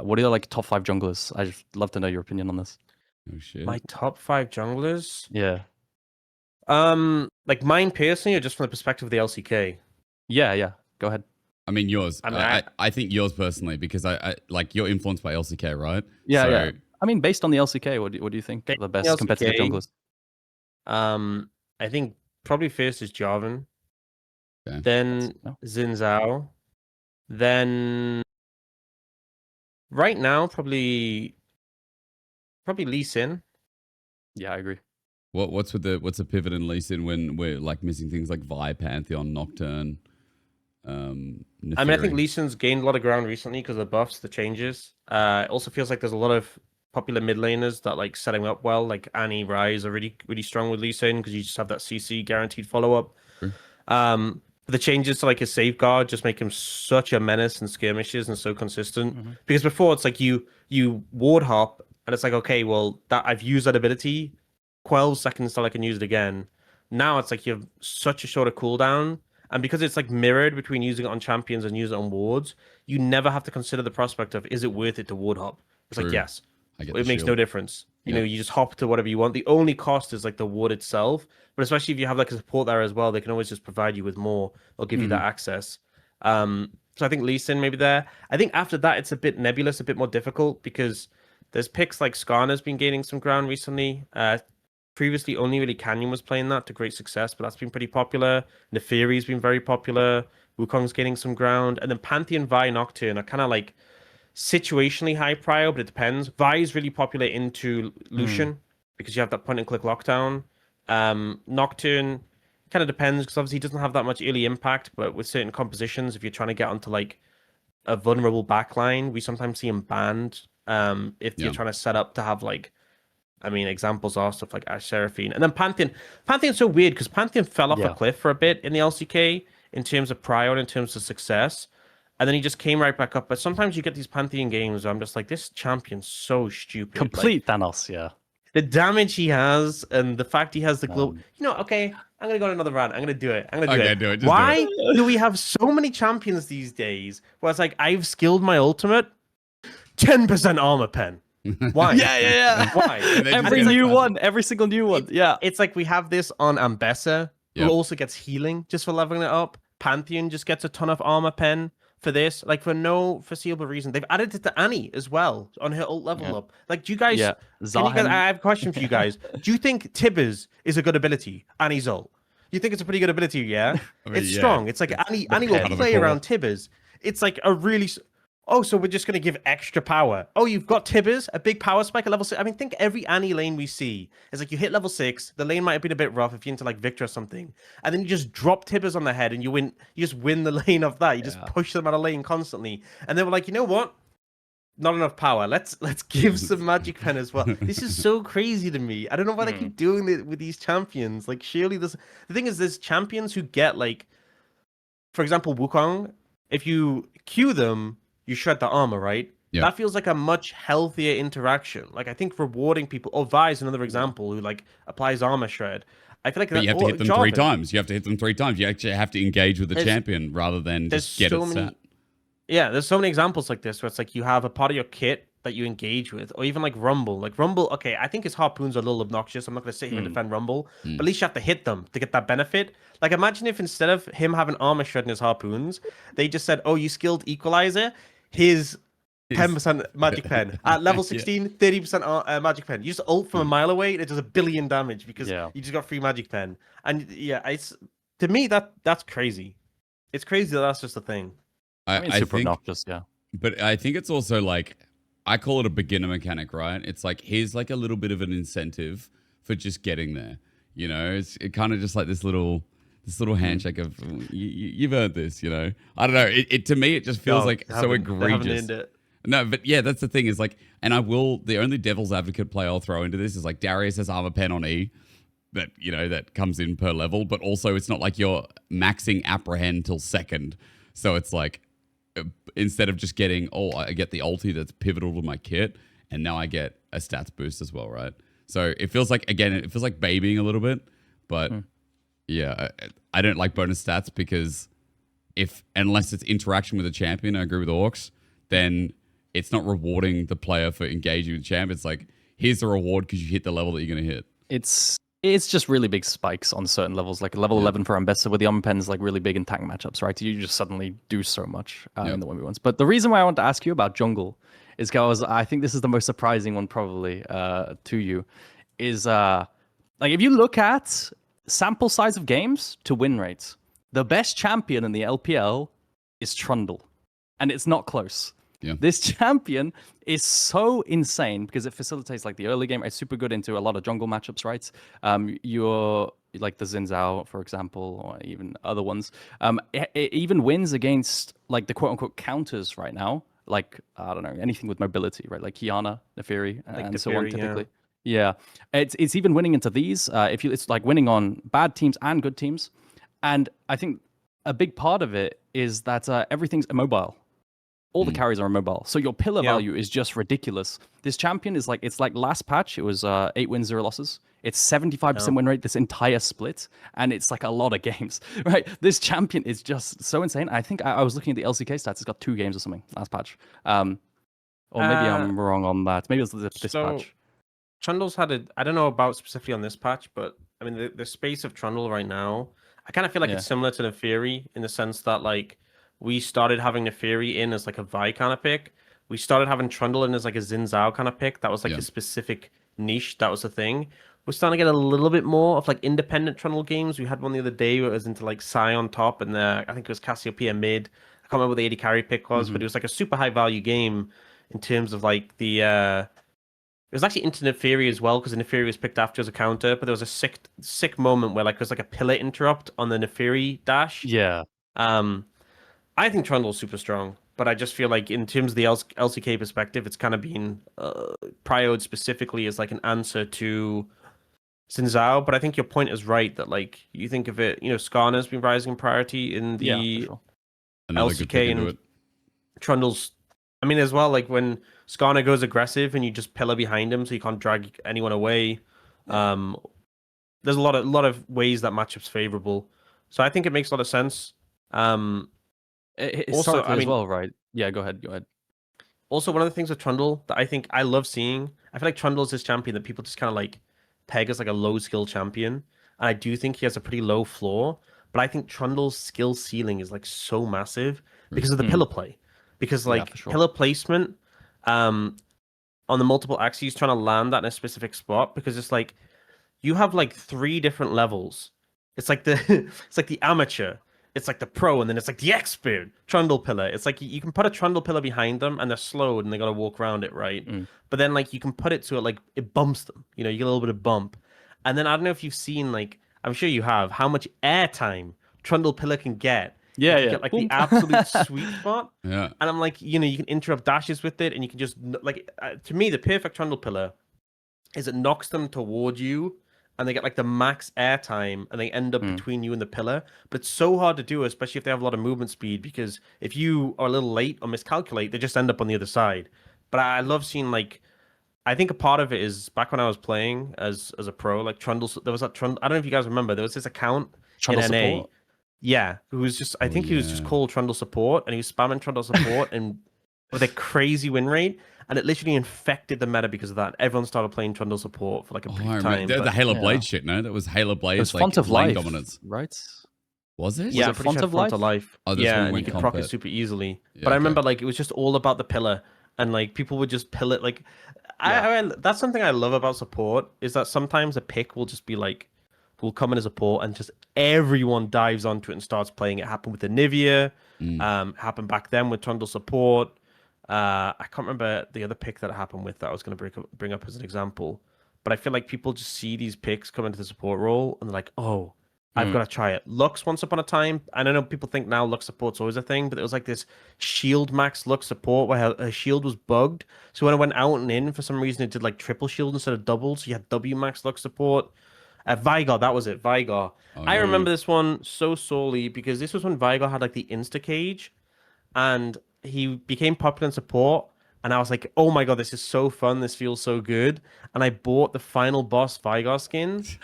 What are your like top 5 junglers? I'd love to know your opinion on this. Oh shit. My top 5 junglers? Yeah. Like mine personally, or just from the perspective of the LCK? Yeah. Go ahead. I mean yours. I think yours personally, because I like you're influenced by LCK, right? Yeah. I mean, based on the LCK, what do you think are the best LCK, competitive junglers? I think probably first is Jarvan. Okay. Then Xin Zhao. Then right now probably Lee Sin. Yeah, I agree. What's the pivot in Lee Sin when we're like missing things like Vi, Pantheon, Nocturne? I mean, I think Lee Sin's gained a lot of ground recently because of the buffs, the changes. It also feels like there's a lot of popular mid laners that like setting up well, like Annie, Ryze are really, really strong with Lee Sin because you just have that CC guaranteed follow up. Sure. The changes to like his safeguard just make him such a menace in skirmishes and so consistent. Because before it's like you ward hop and it's like, okay, well that I've used that ability 12 seconds till I can use it again. Now it's like you have such a shorter cooldown, and because it's like mirrored between using it on champions and using it on wards, you never have to consider the prospect of is it worth it to ward hop. It's like yes, it makes no difference. You know, you just hop to whatever you want. The only cost is like the ward itself, but especially if you have like a support there as well, they can always just provide you with more or give you that access. So I think Lee Sin maybe there. I think after that it's a bit nebulous, a bit more difficult because there's picks like Skarner's been gaining some ground recently. Previously, only really Canyon was playing that to great success, but that's been pretty popular. Neferi's been very popular. Wukong's gaining some ground. And then Pantheon, Vi, Nocturne are kind of like situationally high prio, but it depends. Vi is really popular into Lucian because you have that point-and-click lockdown. Nocturne kind of depends because obviously he doesn't have that much early impact, but with certain compositions, if you're trying to get onto like a vulnerable backline, we sometimes see him banned if you're trying to set up to have like, I mean, examples are stuff like Ash Seraphine. And then Pantheon. Pantheon's so weird because Pantheon fell off a cliff for a bit in the LCK in terms of prior and in terms of success. And then he just came right back up. But sometimes you get these Pantheon games where I'm just like, this champion's so stupid. Complete like, Thanos, yeah. The damage he has and the fact he has the glow. You know, okay, I'm going to go on another rant. I'm going to do it. Do it. Why do we have so many champions these days where it's like, I've skilled my ultimate, 10% armor pen. Why? Yeah. Why? Every single new one. Yeah. It's like we have this on Ambessa, who also gets healing just for leveling it up. Pantheon just gets a ton of armor pen for this, like for no foreseeable reason. They've added it to Annie as well on her ult level up. Like, do you guys? I have a question for you guys. Do you think Tibbers is a good ability? Annie's ult. You think it's a pretty good ability? Yeah. I mean, it's strong. It's like Annie will play around Tibbers. It's like a really. Oh, so we're just going to give extra power. Oh, you've got Tibbers, a big power spike at level 6. I mean, think every Annie lane we see is like you hit level 6, the lane might have been a bit rough if you're into like Victor or something, and then you just drop Tibbers on the head and you win. You just win the lane off that. You just push them out of lane constantly. And then we're like, you know what? Not enough power. Let's give some magic pen as well. This is so crazy to me. I don't know why they keep doing it with these champions. Like, surely the thing is, there's champions who get like, for example, Wukong. If you queue them, you shred the armor, right? Yeah. That feels like a much healthier interaction. Like, I think rewarding people, or Vi is another example who like applies armor shred. I feel like you have to hit them 3 times. You have to hit them 3 times. You actually have to engage with the champion rather than just get it set. Yeah, there's so many examples like this where it's like you have a part of your kit that you engage with, or even like Rumble. Like Rumble, okay, I think his harpoons are a little obnoxious. I'm not going to sit here and defend Rumble, but at least you have to hit them to get that benefit. Like imagine if instead of him having armor shred in his harpoons, they just said, "Oh, you skilled equalizer. Here's 10% magic pen at level 16, 30% magic pen. You just ult from a mile away, and it does 1 billion damage because you just got free magic pen." And yeah, it's to me that's crazy. It's crazy that that's just a thing. I mean, super obnoxious, yeah. But I think it's also like, I call it a beginner mechanic, right? It's like, here's like a little bit of an incentive for just getting there. You know, it kind of just like this little handshake of you've earned this. You know, I don't know. It to me, it just feels like so egregious. No, but yeah, that's the thing is like, and the only devil's advocate play I'll throw into this is like Darius has armor pen on E. That, you know, that comes in per level, but also it's not like you're maxing apprehend till second. So it's like, instead of just getting, I get the ulti that's pivotal to my kit, and now I get a stats boost as well, right? So it feels like, again, it feels like babying a little bit, but yeah, I don't like bonus stats because unless it's interaction with a champion, I agree with Orcs, then it's not rewarding the player for engaging with the champ. It's like, here's the reward because you hit the level that you're going to hit. It's just really big spikes on certain levels, like level 11 for Ambessa with the armor pen is like really big in tank matchups, right? You just suddenly do so much in the 1v1s. But the reason why I want to ask you about jungle is because I think this is the most surprising one probably to you, is like if you look at sample size of games to win rates, the best champion in the LPL is Trundle, and it's not close. Yeah. This champion is so insane because it facilitates like the early game. It's super good into a lot of jungle matchups, right? You're like the Xin Zhao, for example, or even other ones. It even wins against like the quote unquote counters right now. Like, I don't know, anything with mobility, right? Like Kiana, Neferi, like and so on typically. Yeah. It's even winning into these. It's like winning on bad teams and good teams. And I think a big part of it is that everything's immobile. All the carries are immobile. So your pillar value is just ridiculous. This champion is like, it's like last patch, it was 8 wins, 0 losses. It's 75% win rate this entire split. And it's like a lot of games, right? This champion is just so insane. I think I was looking at the LCK stats. It's got 2 games or something last patch. Or maybe I'm wrong on that. Maybe it was this patch. Trundle's had I don't know about specifically on this patch, but I mean, the space of Trundle right now, I kind of feel like it's similar to Neferi in the sense that like, we started having Neferi in as like a Vi kind of pick. We started having Trundle in as like a Xin Zhao kind of pick. That was like a specific niche. That was the thing. We're starting to get a little bit more of like independent Trundle games. We had one the other day where it was into like Sion top and I think it was Cassiopeia mid. I can't remember what the 80 carry pick was, but it was like a super high value game in terms of like the... It was actually into Neferi as well because the Neferi was picked after as a counter, but there was a sick moment where like it was like a pillar interrupt on the Neferi dash. Yeah. I think Trundle's super strong, but I just feel like in terms of the LCK perspective, it's kind of been prioed specifically as like an answer to Xin Zhao. But I think your point is right that like you think of it, you know, Skarner's been rising in priority in the LCK and Trundle's. I mean, as well, like when Skarner goes aggressive and you just pillar behind him so you can't drag anyone away. There's a lot of ways that matchup's favorable, so I think it makes a lot of sense. Also, I mean, as well, right? Yeah, go ahead. Also, one of the things with Trundle that I think I love seeing, I feel like Trundle's this champion that people just kind of like peg as like a low skill champion, and I do think he has a pretty low floor. But I think Trundle's skill ceiling is like so massive because of the pillar play, because like pillar placement, on the multiple axes, trying to land that in a specific spot because it's like you have like 3 different levels. It's like it's like the amateur. It's like the pro, and then it's like the expert Trundle pillar. It's like you can put a Trundle pillar behind them, and they're slowed, and they got to walk around it, right? But then like you can put it so it bumps them. You know, you get a little bit of bump, and then I don't know if you've seen like I'm sure you have how much airtime Trundle pillar can get. Yeah, you get like the absolute sweet spot. Yeah, and I'm like, you know, you can interrupt dashes with it, and you can just like to me the perfect Trundle pillar is it knocks them toward you. And they get like the max airtime, and they end up between you and the pillar. But it's so hard to do, especially if they have a lot of movement speed, because if you are a little late or miscalculate, they just end up on the other side. But I love seeing like, I think a part of it is back when I was playing as a pro, like Trundle. There was that Trundle. I don't know if you guys remember. There was this account Trundle in NA. support. Yeah, who was just I Oh, think he was just yeah. called Trundle support, and he was spamming Trundle support and with a crazy win rate, and it literally infected the meta because of that. Everyone started playing Trundle support for like a Oh, brief I time. remember the But Halo Yeah. Blade shit. No, that was Halo It Blade. was Like Font of lane Life, dominance. right? Was it? yeah, it I'm pretty Font sure of Front of Life? Life. Oh, that's Yeah, when and we you went could proc comp it it. super easily. Yeah, But I okay. remember like it was just all about the pillar, and like people would just pill it. Like, that's something I love about support is that sometimes a pick will just be like, will come in as a port, and just everyone dives onto it and starts playing. It happened with the Nivea. Happened back then with Trundle support. I can't remember the other pick that happened with that I was going to bring up as an example. But I feel like people just see these picks come into the support role and they're like, oh, I've got to try it. Lux once upon a time, and I know people think now Lux support's always a thing, but it was like this shield max Lux support where her shield was bugged. So when it went out and in, for some reason it did like triple shield instead of double. So you had W max Lux support. Vigar, that was it. Vigar. I remember this one so sorely because this was when Vigar had like the insta cage, and he became popular in support. And I was like, oh my god, this is so fun. This feels so good. And I bought the final boss Vigar skins.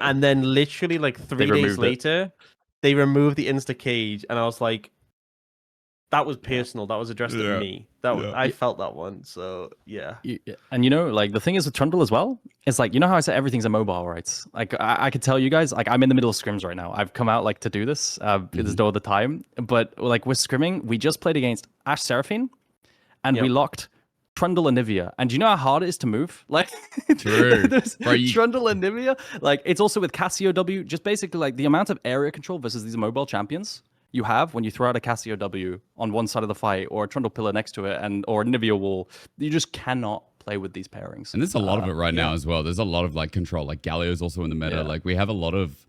And then literally like 3 days removed it. later, they removed the insta cage. And I was like, that was personal. That was addressed Yeah. at me. That was, Yeah. I felt that one. So yeah. And you know, like the thing is with Trundle as well, it's like, you know how I said everything's a mobile, right? Like I could tell you guys, like I'm in the middle of scrims right now. I've come out like to do this, this all the time. But like with scrimming, we just played against Ash Seraphine, and we Yep. locked Trundle and Nivea. And do you know how hard it is to move? Like True. there's Bro, Trundle and Nivea. Like it's also with Cassio W. Just basically like the amount of area control versus these mobile champions you have when you throw out a Cassio W on one side of the fight or a Trundle pillar next to it or a Nivea wall. You just cannot play with these pairings. And there's a lot of it right now as well. There's a lot of like control. Like Galio's also in the meta. Yeah. Like we have a lot of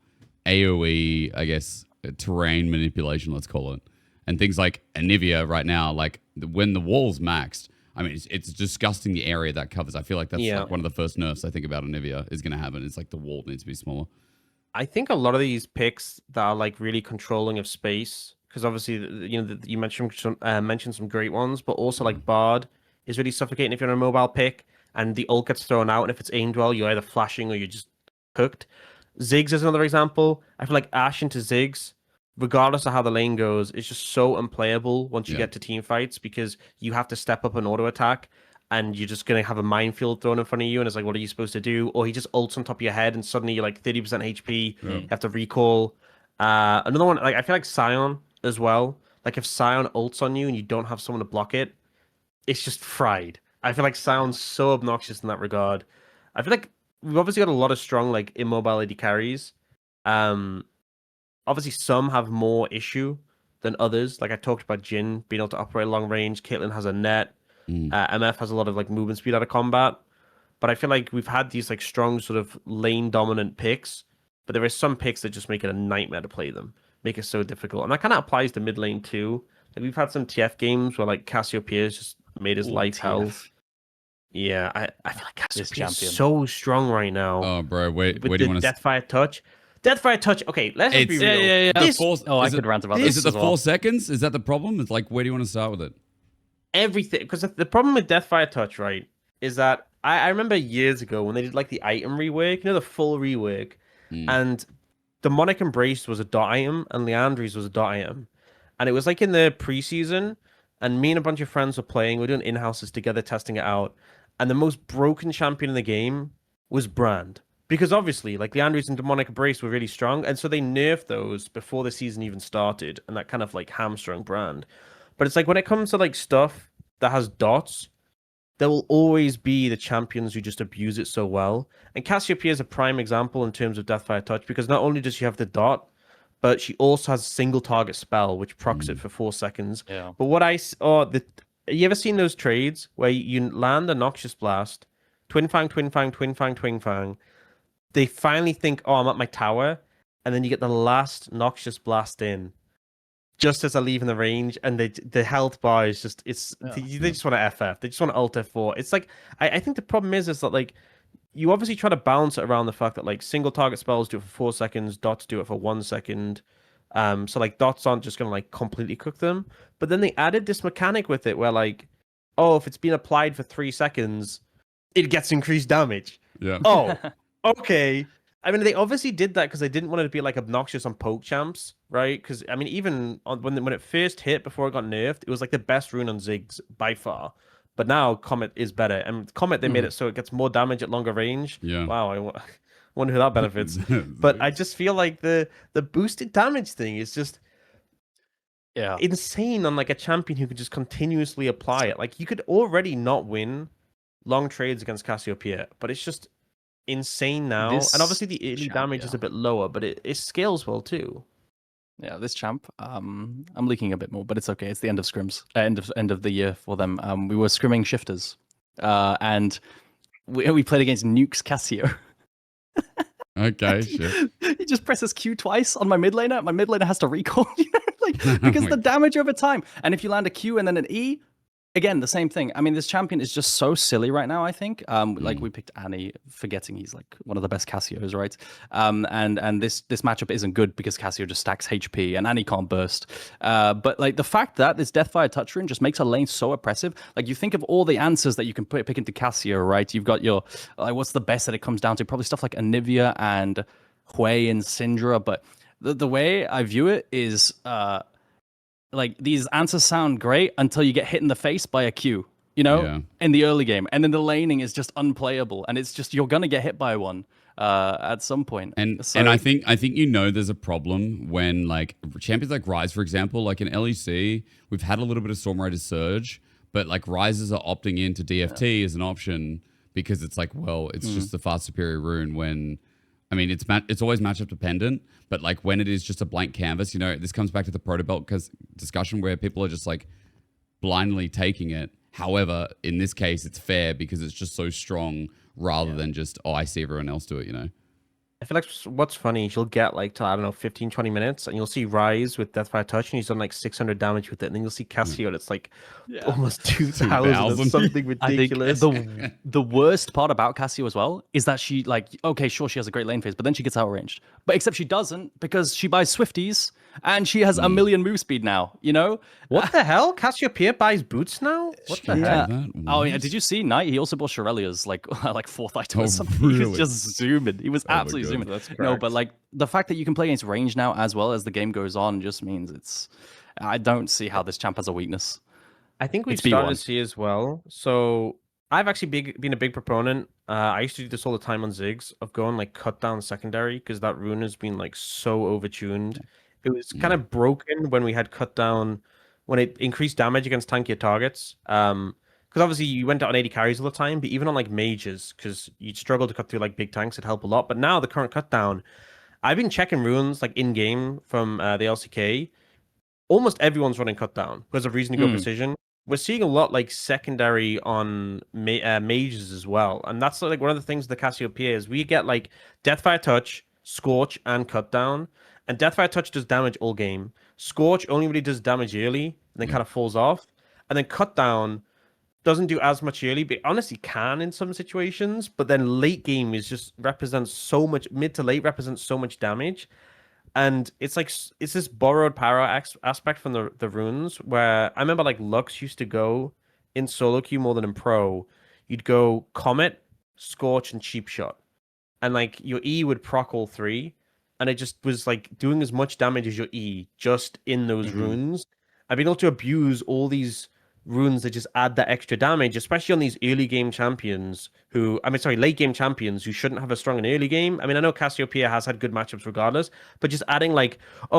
AoE, I guess, terrain manipulation, let's call it. And things like Anivia right now, like when the wall's maxed, I mean, it's disgusting the area that covers. I feel like that's like one of the first nerfs I think about Anivia is going to happen. It's like the wall needs to be smaller. I think a lot of these picks that are like really controlling of space, because obviously you mentioned some great ones, but also like Bard is really suffocating if you're on a mobile pick and the ult gets thrown out, and if it's aimed well, you're either flashing or you're just cooked. Ziggs is another example. I feel like Ashe into Ziggs, regardless of how the lane goes, is just so unplayable once you get to team fights because you have to step up an auto attack. And you're just going to have a minefield thrown in front of you, and it's like, what are you supposed to do? Or he just ults on top of your head, and suddenly you're like 30% HP. You have to recall. Another one, like I feel like Sion as well. Like if Sion ults on you and you don't have someone to block it, it's just fried. I feel like Sion's so obnoxious in that regard. I feel like we've obviously got a lot of strong like immobile AD carries. Obviously some have more issue than others. Like I talked about Jhin being able to operate long range. Caitlyn has a net. MF has a lot of like movement speed out of combat, but I feel like we've had these like strong sort of lane dominant picks, but there are some picks that just make it a nightmare to play them, make it so difficult, and that kind of applies to mid lane too. Like we've had some TF games where like Cassiopeia's just made his life hell. Yeah, I feel like Cassiopeia's so strong right now. Oh, bro, wait, with where do the you want to? Deathfire touch. Deathfire touch. Okay, let's just be real. Yeah. This, I could rant about this. Is it the as well. 4 seconds? Is that the problem? It's like, where do you want to start with it? Everything, because the problem with Deathfire Touch, right, is that I remember years ago when they did like the item rework, the full rework, and Demonic Embrace was a dot item and Leandri's was a dot item, and it was like in the preseason, and me and a bunch of friends were playing, we were doing in-houses together, testing it out, and the most broken champion in the game was Brand, because obviously like Leandri's and Demonic Embrace were really strong, and so they nerfed those before the season even started, and that kind of like hamstrung Brand. But it's like when it comes to like stuff that has dots, there will always be the champions who just abuse it so well. And Cassiopeia is a prime example in terms of Deathfire Touch because not only does she have the dot, but she also has a single target spell which procs it for 4 seconds. Yeah. But you ever seen those trades where you land a Noxious Blast, Twin Fang, Twin Fang, Twin Fang, Twin Fang? They finally think, oh, I'm at my tower, and then you get the last Noxious Blast in. Just as I leave in the range, and the health bar is just they just want to FF. They just want to Alt F4. It's like I think the problem is that like you obviously try to balance it around the fact that like single target spells do it for 4 seconds, dots do it for 1 second. So like dots aren't just gonna like completely cook them. But then they added this mechanic with it where like, oh, if it's been applied for 3 seconds, it gets increased damage. Yeah. Oh, okay. I mean, they obviously did that because they didn't want it to be like obnoxious on poke champs, right? Because I mean, even on, when it first hit before it got nerfed, it was like the best rune on Ziggs by far. But now Comet is better, and Comet they made it so it gets more damage at longer range. Yeah. Wow, wonder who that benefits. But I just feel like the boosted damage thing is just insane on like a champion who could just continuously apply it. Like you could already not win long trades against Cassiopeia, but it's just insane now. And obviously the early damage is a bit lower, but it scales well too. Yeah, this champ, I'm leaking a bit more, but it's okay. It's the end of scrims, end of the year for them. We were scrimming shifters, and we played against Nukes Cassio. Okay, shit. He just presses Q twice on my mid laner. My mid laner has to recall, because the damage over time. And if you land a Q and then an E, again, the same thing. I mean, this champion is just so silly right now, I think. Like we picked Annie, forgetting he's like one of the best Cassios, right? And this matchup isn't good because Cassio just stacks HP and Annie can't burst. But like the fact that this Deathfire touch rune just makes a lane so oppressive. Like you think of all the answers that you can pick into Cassio, right? You've got your, like, what's the best that it comes down to? Probably stuff like Anivia and Hui and Syndra. But the way I view it is, like these answers sound great until you get hit in the face by a Q, in the early game, and then the laning is just unplayable, and it's just you're gonna get hit by one at some point. And I think there's a problem when like champions like Ryze, for example, like in LEC, we've had a little bit of Storm Raider surge, but like Ryzers are opting into DFT as an option because it's like, well, it's just the far superior rune when. I mean, it's always matchup dependent, but like when it is just a blank canvas, this comes back to the Protobelt discussion where people are just like blindly taking it. However, in this case, it's fair because it's just so strong rather than just, I see everyone else do it, I feel like what's funny is you'll get like to, I don't know, 15, 20 minutes and you'll see Ryze with Deathfire Touch and he's done like 600 damage with it. And then you'll see Cassio and it's like almost 2,000 or something ridiculous. I think the worst part about Cassio as well is that she like, okay, sure, she has a great lane phase, but then she gets outranged. But except she doesn't because she buys Swifties and she has 1 million move speed now, What the hell? Cassiopeia buys boots now? What the heck? Oh, yeah. Did you see Knight? He also bought Shirelia's like fourth item or something. Really? He was just zooming. He was absolutely zooming. No, but like the fact that you can play against range now as well as the game goes on just means I don't see how this champ has a weakness. I think we've started to see as well. So I've actually been a big proponent. I used to do this all the time on Ziggs of going like Cutdown secondary because that rune has been like so overtuned. It was kind of broken when we had Cutdown, when it increased damage against tankier targets. Because obviously you went out on 80 carries all the time, but even on like mages, because you'd struggle to cut through like big tanks, it'd help a lot. But now the current Cutdown, I've been checking runes like in game from the LCK. Almost everyone's running Cutdown because of reason to go precision. We're seeing a lot like secondary on mages as well, and that's like one of the things with the Cassiopeia is we get like Deathfire Touch, Scorch, and Cutdown. And Deathfire Touch does damage all game. Scorch only really does damage early, and then kind of falls off. And then Cutdown doesn't do as much early, but honestly can in some situations. But then late game is just represents so much, mid to late represents so much damage. And it's like, it's this borrowed power aspect from the runes where I remember like Lux used to go in solo queue more than in pro. You'd go Comet, Scorch, and Cheap Shot. And like your E would proc all three. And it just was like doing as much damage as your E just in those runes. I've been able to abuse all these runes that just add that extra damage, especially on these early game champions late game champions who shouldn't have as strong an early game. I mean, I know Cassiopeia has had good matchups regardless, but just adding like,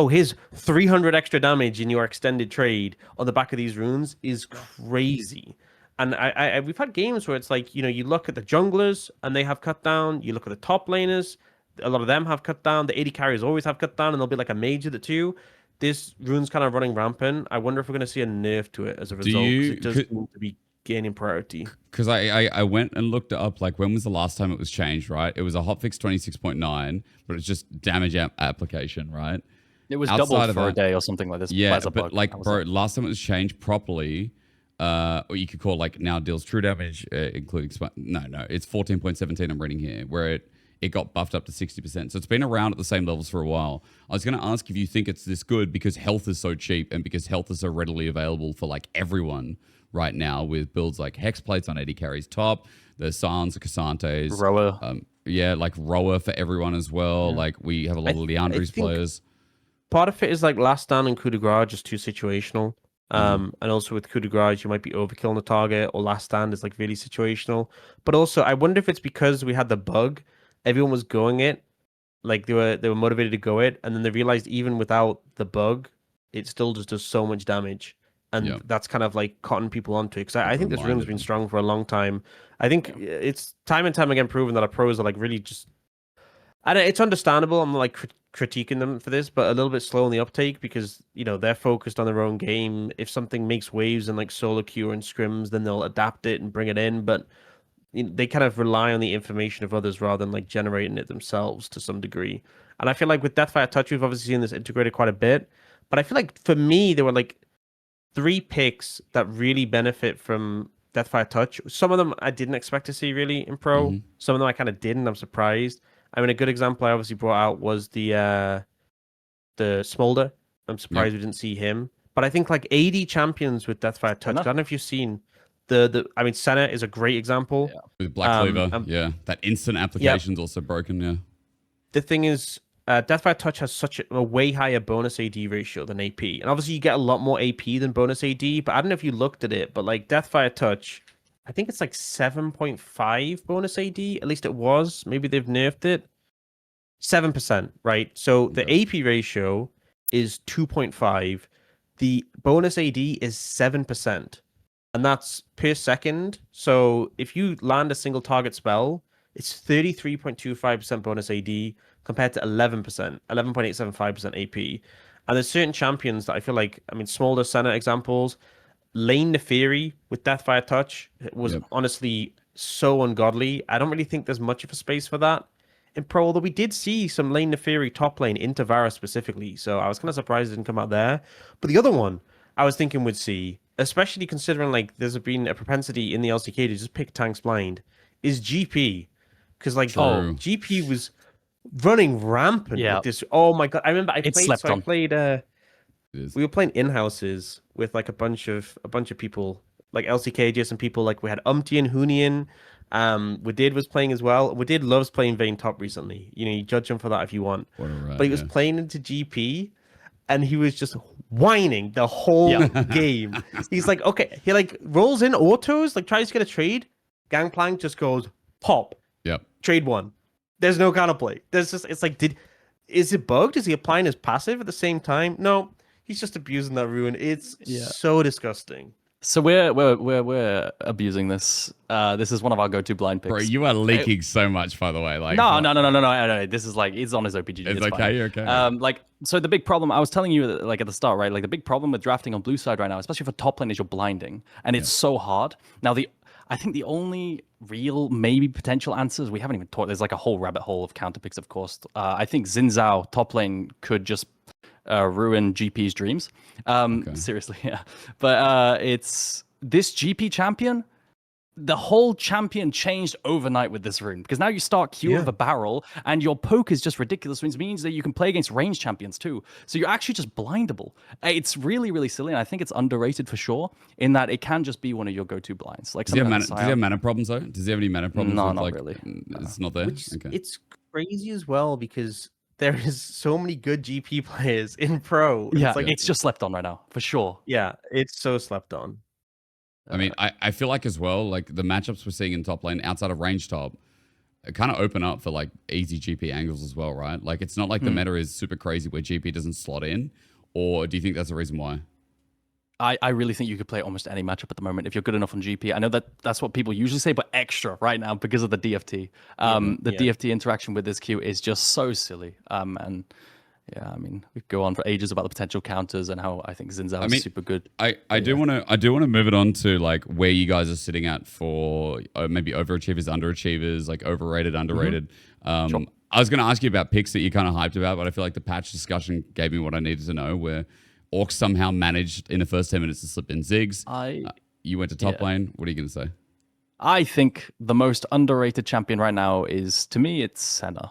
here's 300 extra damage in your extended trade on the back of these runes is crazy. And we've had games where it's like, you look at the junglers and they have cut down, you look at the top laners, a lot of them have cut down. The 80 carries always have cut down, and there'll be like a mage of the two. This rune's kind of running rampant. I wonder if we're going to see a nerf to it as a result. It does seem to be gaining priority. Because I went and looked it up. Like, when was the last time it was changed? Right, it was a hotfix 26.9, but it's just damage application, right? It was doubled for a day or something like this. Yeah, but like, bro, last time it was changed properly. Or you could call like now deals true damage, including no, it's 14.17. I'm reading here where it got buffed up to 60%. So it's been around at the same levels for a while. I was going to ask if you think it's this good because health is so cheap and because health is so readily available for like everyone right now with builds like Hex Plates on 80 carries top, the Sions, the Cassantes, Roa. like rower for everyone as well. Like we have a lot of Leandry's players. Part of it is like last stand and coup de grace just too situational. And also with coup de grace, you might be overkilling the target, or last stand is like really situational. But also, I wonder if it's because we had the bug, everyone was going it, like they were motivated to go it, and then they realized even without the bug, it still just does so much damage, and that's kind of like cotton people onto it. Because I think this rune has been strong for a long time. I think it's time and time again proven that our pros are like really just. It's understandable. I'm like critiquing them for this, but a little bit slow in the uptake because they're focused on their own game. If something makes waves and like solo queue and scrims, then they'll adapt it and bring it in. But they kind of rely on the information of others rather than like generating it themselves to some degree. And I feel like with DEATHFIRE Touch, we've obviously seen this integrated quite a bit. But I feel like for me, there were like 3 picks that really benefit from DEATHFIRE Touch. Some of them I didn't expect to see really in pro. Some of them I kind of did, and I'm surprised. I mean, a good example I obviously brought out was the Smolder. I'm surprised we didn't see him. But I think like AD champions with DEATHFIRE Touch. I don't know if you've seen I mean, Senna is a great example. Yeah. With Black Cleaver, that instant application's also broken, The thing is, DEATHFIRE Touch has such a way higher bonus AD ratio than AP. And obviously you get a lot more AP than bonus AD, but I don't know if you looked at it, but like DEATHFIRE Touch, I think it's like 7.5 bonus AD. At least it was. Maybe they've nerfed it. 7%, right? So the AP ratio is 2.5. The bonus AD is 7%. And that's per second. So if you land a single target spell, it's 33.25% bonus AD compared to 11%, 11.875% AP. And there's certain champions that I feel like, I mean, Smolder, Senna examples, Lane Neferi with DEATHFIRE Touch was honestly so ungodly. I don't really think there's much of a space for that in pro, although we did see some Lane Neferi top lane into Varus specifically, so I was kind of surprised it didn't come out there. But the other one I was thinking would see, especially considering like there's been a propensity in the LCK to just pick tanks blind, is GP. Because like GP was running rampant with this. Oh my god. I remember I played we were playing in-houses with like a bunch of people, like LCK, just some people, like we had Umti and Hunian. Wadid was playing as well. Wadid loves playing Vayne top recently. You judge him for that if you want. But he was playing into GP and he was just whining the whole game. He's like, okay, he like rolls in autos, like tries to get a trade. Gangplank just goes pop. Trade 1. There's no counterplay. There's just, it's like, is it bugged? Is he applying his passive at the same time? No, he's just abusing that rune. It's so disgusting. So we're abusing this. This is one of our go-to blind picks. Bro, you are leaking so much, by the way. Like no. This is like, it's on his OPG. It's okay, you're okay. So the big problem, I was telling you like at the start, right? Like the big problem with drafting on blue side right now, especially for top lane, is you're blinding, and it's so hard. Now I think the only real maybe potential answers, we haven't even talked. There's like a whole rabbit hole of counter picks, of course. I think Xin Zhao top lane could just ruin GP's dreams. Seriously, yeah. But it's this GP champion. The whole champion changed overnight with this rune, because now you start Q of a barrel and your poke is just ridiculous, which means that you can play against range champions too. So you're actually just blindable. It's really, really silly, and I think it's underrated for sure in that it can just be one of your go-to blinds. Like, does he have mana problems though? Does he have any mana problems? No, not really. It's not there. It's crazy as well because there is so many good GP players in pro. Yeah, it's just slept on right now for sure. Yeah, it's so slept on. I mean, I feel like as well, like the matchups we're seeing in top lane outside of range top, kind of open up for like easy GP angles as well, right? Like it's not like the meta is super crazy where GP doesn't slot in, or do you think that's the reason why? I really think you could play almost any matchup at the moment if you're good enough on GP. I know that's what people usually say, but extra right now because of the DFT. The DFT interaction with this Q is just so silly. And yeah, I mean, we could go on for ages about the potential counters and how I think Xin Zhao is super good. I do want to move it on to like where you guys are sitting at for maybe overachievers, underachievers, like overrated, underrated. Sure. I was going to ask you about picks that you're kind of hyped about, but I feel like the patch discussion gave me what I needed to know, where Orcs somehow managed in the first 10 minutes to slip in Ziggs. You went to top lane. What are you going to say? I think the most underrated champion right now is, to me, it's Senna.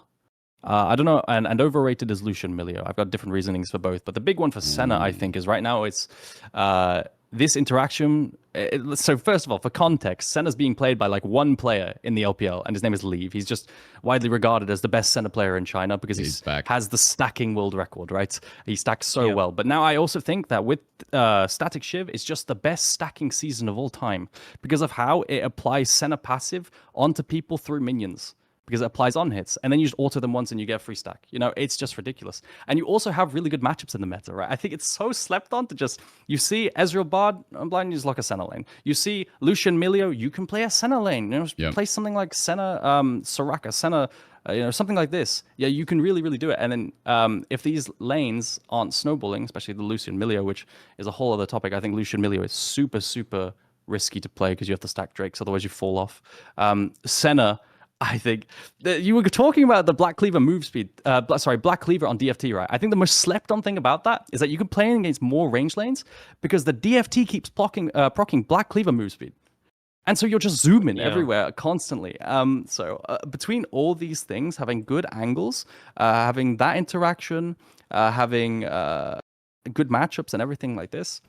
I don't know, and overrated is Lucian Milio. I've got different reasonings for both, but the big one for Senna, I think, is right now it's this interaction. So first of all, for context, Senna's being played by like one player in the LPL, and his name is Leave. He's just widely regarded as the best Senna player in China because he has the stacking world record, right? He stacks so well. But now I also think that with Static Shiv, it's just the best stacking season of all time because of how it applies Senna passive onto people through minions. Because it applies on hits, and then you just auto them once and you get a free stack. You know, it's just ridiculous. And you also have really good matchups in the meta, right? I think it's so slept on to just, you see Ezreal Bard, I'm blind, you just lock a Senna lane. You see Lucian Milio, you can play a Senna lane. You know, play something like Senna, Soraka, Senna, you know, something like this. Yeah, you can really, really do it. And then if these lanes aren't snowballing, especially the Lucian Milio, which is a whole other topic, I think Lucian Milio is super, super risky to play because you have to stack Drakes, otherwise you fall off. Senna, I think you were talking about the Black Cleaver move speed. Black Cleaver on DFT, right? I think the most slept on thing about that is that you can play against more range lanes because the DFT keeps proccing Black Cleaver move speed. And so you're just zooming everywhere constantly. So between all these things, having good angles, having that interaction, having good matchups and everything like this,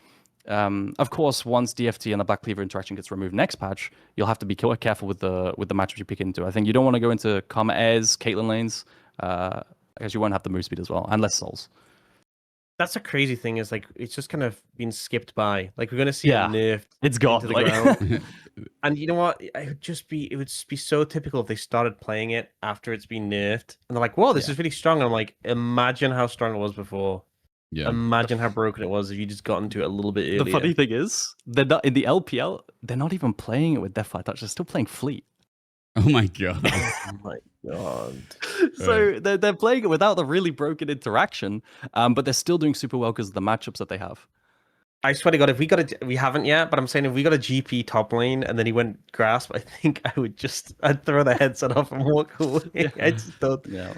of course, once DFT and the Black Cleaver interaction gets removed next patch, you'll have to be careful with the matchup you pick into. I think you don't want to go into Karma Ez, Caitlyn lanes, because you won't have the move speed as well, and less souls. That's a crazy thing. Is like it's just kind of been skipped by. Like we're gonna see it nerfed. It's gone to the ground. And you know what? It would just be so typical if they started playing it after it's been nerfed, and they're like, "Whoa, this is really strong." And I'm like, imagine how strong it was before. Yeah. Imagine how broken it was if you just got into it a little bit earlier. The funny thing is, they're not in the LPL. They're not even playing it with DEATHFIRE Touch. They're still playing Fleet. Oh my god! Oh my god! So they're playing it without the really broken interaction, but they're still doing super well because of the matchups that they have. I swear to God, if we haven't yet, but I'm saying if we got a GP top lane and then he went Grasp, I think I'd throw the headset off and walk away. I just don't. Yeah.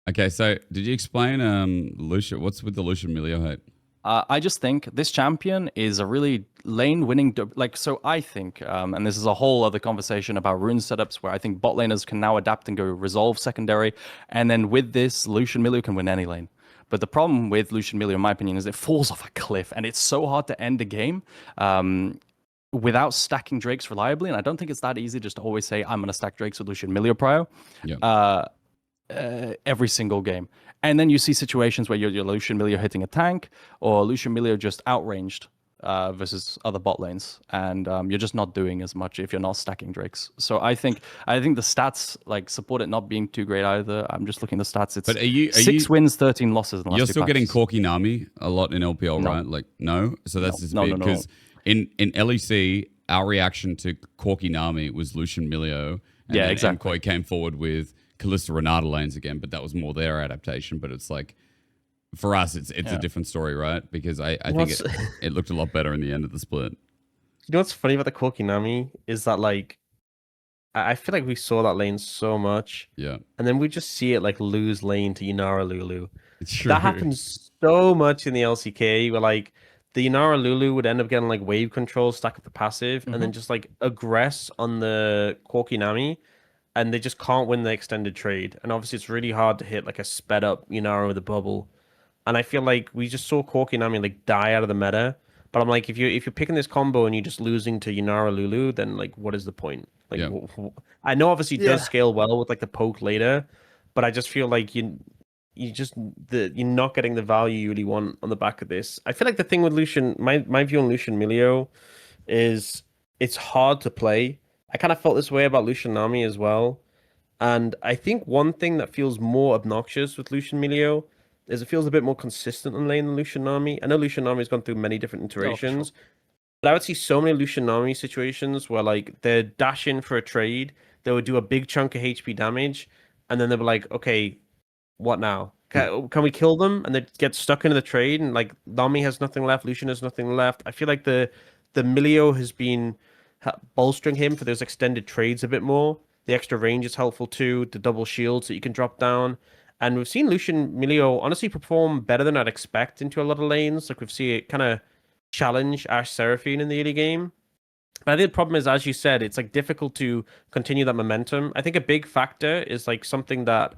Okay, so did you explain Lucian? What's with the Lucian Milio hate? I just think this champion is a really lane-winning... So I think, and this is a whole other conversation about rune setups where I think bot laners can now adapt and go resolve secondary, and then with this, Lucian Milio can win any lane. But the problem with Lucian Milio, in my opinion, is it falls off a cliff, and it's so hard to end a game without stacking Drakes reliably, and I don't think it's that easy just to always say, I'm going to stack Drakes with Lucian Milio prio. Yeah. Every single game. And then you see situations where you're Lucian Milio hitting a tank, or Lucian Milio just outranged versus other bot lanes, and you're just not doing as much if you're not stacking Drakes. So I think the stats support it not being too great either. I'm just looking at the stats. It's 6 wins, 13 losses in the last You're two still patches. getting Corki Nami a lot in LPL, right? Like, no? So that's just big. Because in LEC, our reaction to Corki Nami was Lucian Milio. And then exactly. MKOI came forward with Kalista Renata lanes again, but that was more their adaptation. But it's like, for us, it's a different story, right? Because I think it looked a lot better in the end of the split. You know what's funny about the Corki Nami is that I feel like we saw that lane so much, and then we just see it lose lane to Inara Lulu. That happens so much in the LCK where the Inara Lulu would end up getting wave control, stack up the passive, and then just aggress on the Corki Nami. And they just can't win the extended trade. And obviously, it's really hard to hit a sped up Inara with a bubble. And I feel like we just saw Corki Nami die out of the meta. But I'm like, if you're picking this combo and you're just losing to Inara Lulu, then what is the point? I know obviously it does scale well with the poke later, but I just feel like you're not getting the value you really want on the back of this. I feel like the thing with Lucian, my view on Lucian Milio is it's hard to play. I kind of felt this way about Lucian Nami as well. And I think one thing that feels more obnoxious with Lucian Milio is it feels a bit more consistent in lane than Lucian Nami. I know Lucian Nami has gone through many different iterations, but I would see so many Lucian Nami situations where they're dash in for a trade, they would do a big chunk of HP damage, and then they were like, okay, what now? Can we kill them? And they get stuck into the trade, and Nami has nothing left, Lucian has nothing left. I feel like the Milio has been bolstering him for those extended trades a bit more. The extra range is helpful too, the double shields that you can drop down. And we've seen Lucian Milio honestly perform better than I'd expect into a lot of lanes. We've seen it kind of challenge Ash Seraphine in the early game. But I think the problem is, as you said, it's difficult to continue that momentum. I think a big factor is something that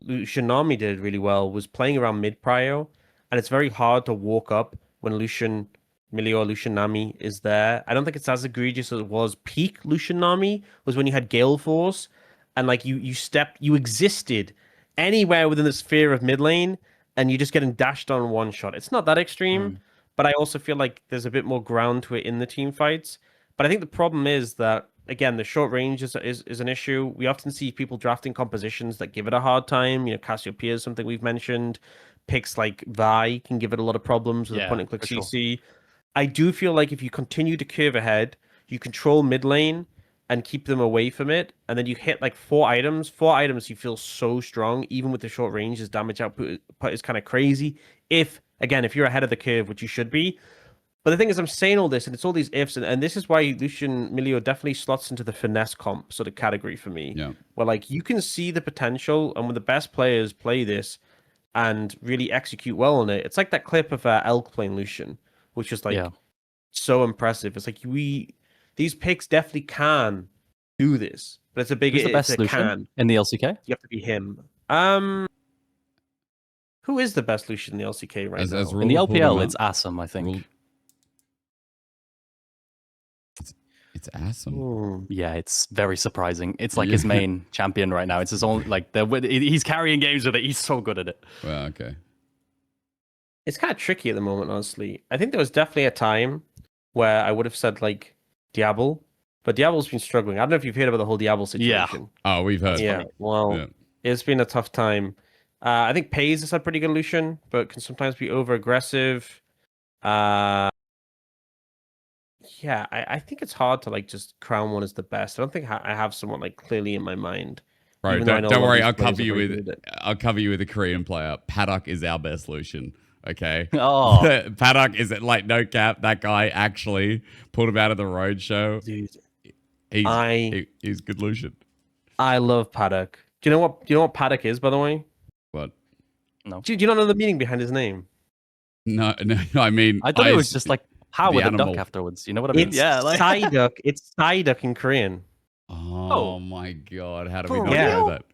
Lucian Nami did really well was playing around mid prio. and it's very hard to walk up when Lucian Milio or Lucian Nami is there. I don't think it's as egregious as it was. Peak Lucian Nami was when you had Gale Force, and like you existed anywhere within the sphere of mid lane, and you're just getting dashed on one shot. It's not that extreme, but I also feel like there's a bit more ground to it in the team fights. But I think the problem is that, again, the short range is an issue. We often see people drafting compositions that give it a hard time. You know, Cassiopeia is something we've mentioned. Picks like Vi can give it a lot of problems with a point-and-click CC. Sure. I do feel like if you continue to curve ahead, you control mid lane and keep them away from it, and then you hit like 4 items. 4 items, you feel so strong, even with the short range. His damage output is kind of crazy. If you're ahead of the curve, which you should be. But the thing is, I'm saying all this, and it's all these ifs, and this is why Lucian Milio definitely slots into the finesse comp sort of category for me. Yeah. Where like you can see the potential, and when the best players play this and really execute well on it, it's like that clip of Elk playing Lucian, which is like so impressive. It's like these picks definitely can do this, but it's a big. Who's the best Lucian in the LCK? You have to be him. Who is the best Lucian in the LCK right now? In the LPL, it's Assam, I think. It's Assam. Ooh. Yeah, it's very surprising. It's like his main champion right now. It's his own, like, he's carrying games with it. He's so good at it. Well, okay. It's kind of tricky at the moment, honestly. I think there was definitely a time where I would have said, like, Diablo, but Diablo's been struggling. I don't know if you've heard about the whole Diablo situation. Yeah. Oh, we've heard. Yeah, well, it's been a tough time. I think Pays has had pretty good Lucian, but can sometimes be over-aggressive. Yeah, I think it's hard to like just crown one as the best. I don't think I have someone like clearly in my mind. Right, don't worry. I'll cover you with a Korean player. Paddock is our best Lucian. Okay. Oh, Paddock is like no cap. That guy actually pulled him out of the road show. Dude, he's good Lucian. I love Paddock. Do you know what Paddock is, by the way? What? No. Do you not know the meaning behind his name? No. I mean, I thought it was just like how with a duck afterwards. You know what I mean? It's Psyduck. It's Psyduck in Korean. Oh my god! How do we not know that?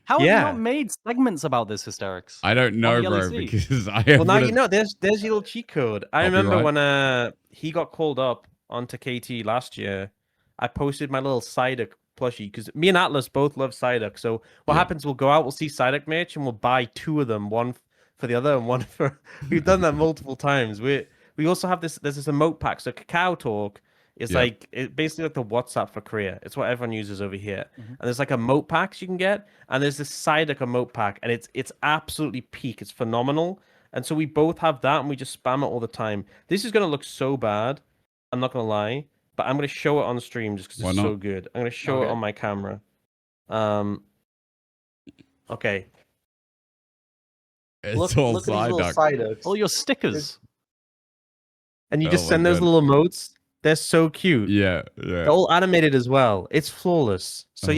How have you not made segments about this, Hysterics? I don't know, bro, because I have. Well, now you know. There's your little cheat code. I remember when he got called up onto KT last year. I posted my little Psyduck plushie because me and Atlas both love Psyduck. So what happens? We'll go out, we'll see Psyduck merch, and we'll buy 2 of them, one for the other and one for. We've done that multiple times. We also have this. There's this emote pack. So Kakao Talk is like basically like the WhatsApp for Korea. It's what everyone uses over here. And there's like emote packs you can get, and there's this Psyduck emote pack, and it's absolutely peak. It's phenomenal. And so we both have that, and we just spam it all the time. This is gonna look so bad. I'm not gonna lie, but I'm gonna show it on stream just because it's so good. I'm gonna show it on my camera. Okay. It's all look at these little Psyducks. All your stickers. And you just send those little emotes. They're so cute. Yeah. They're all animated as well. It's flawless. So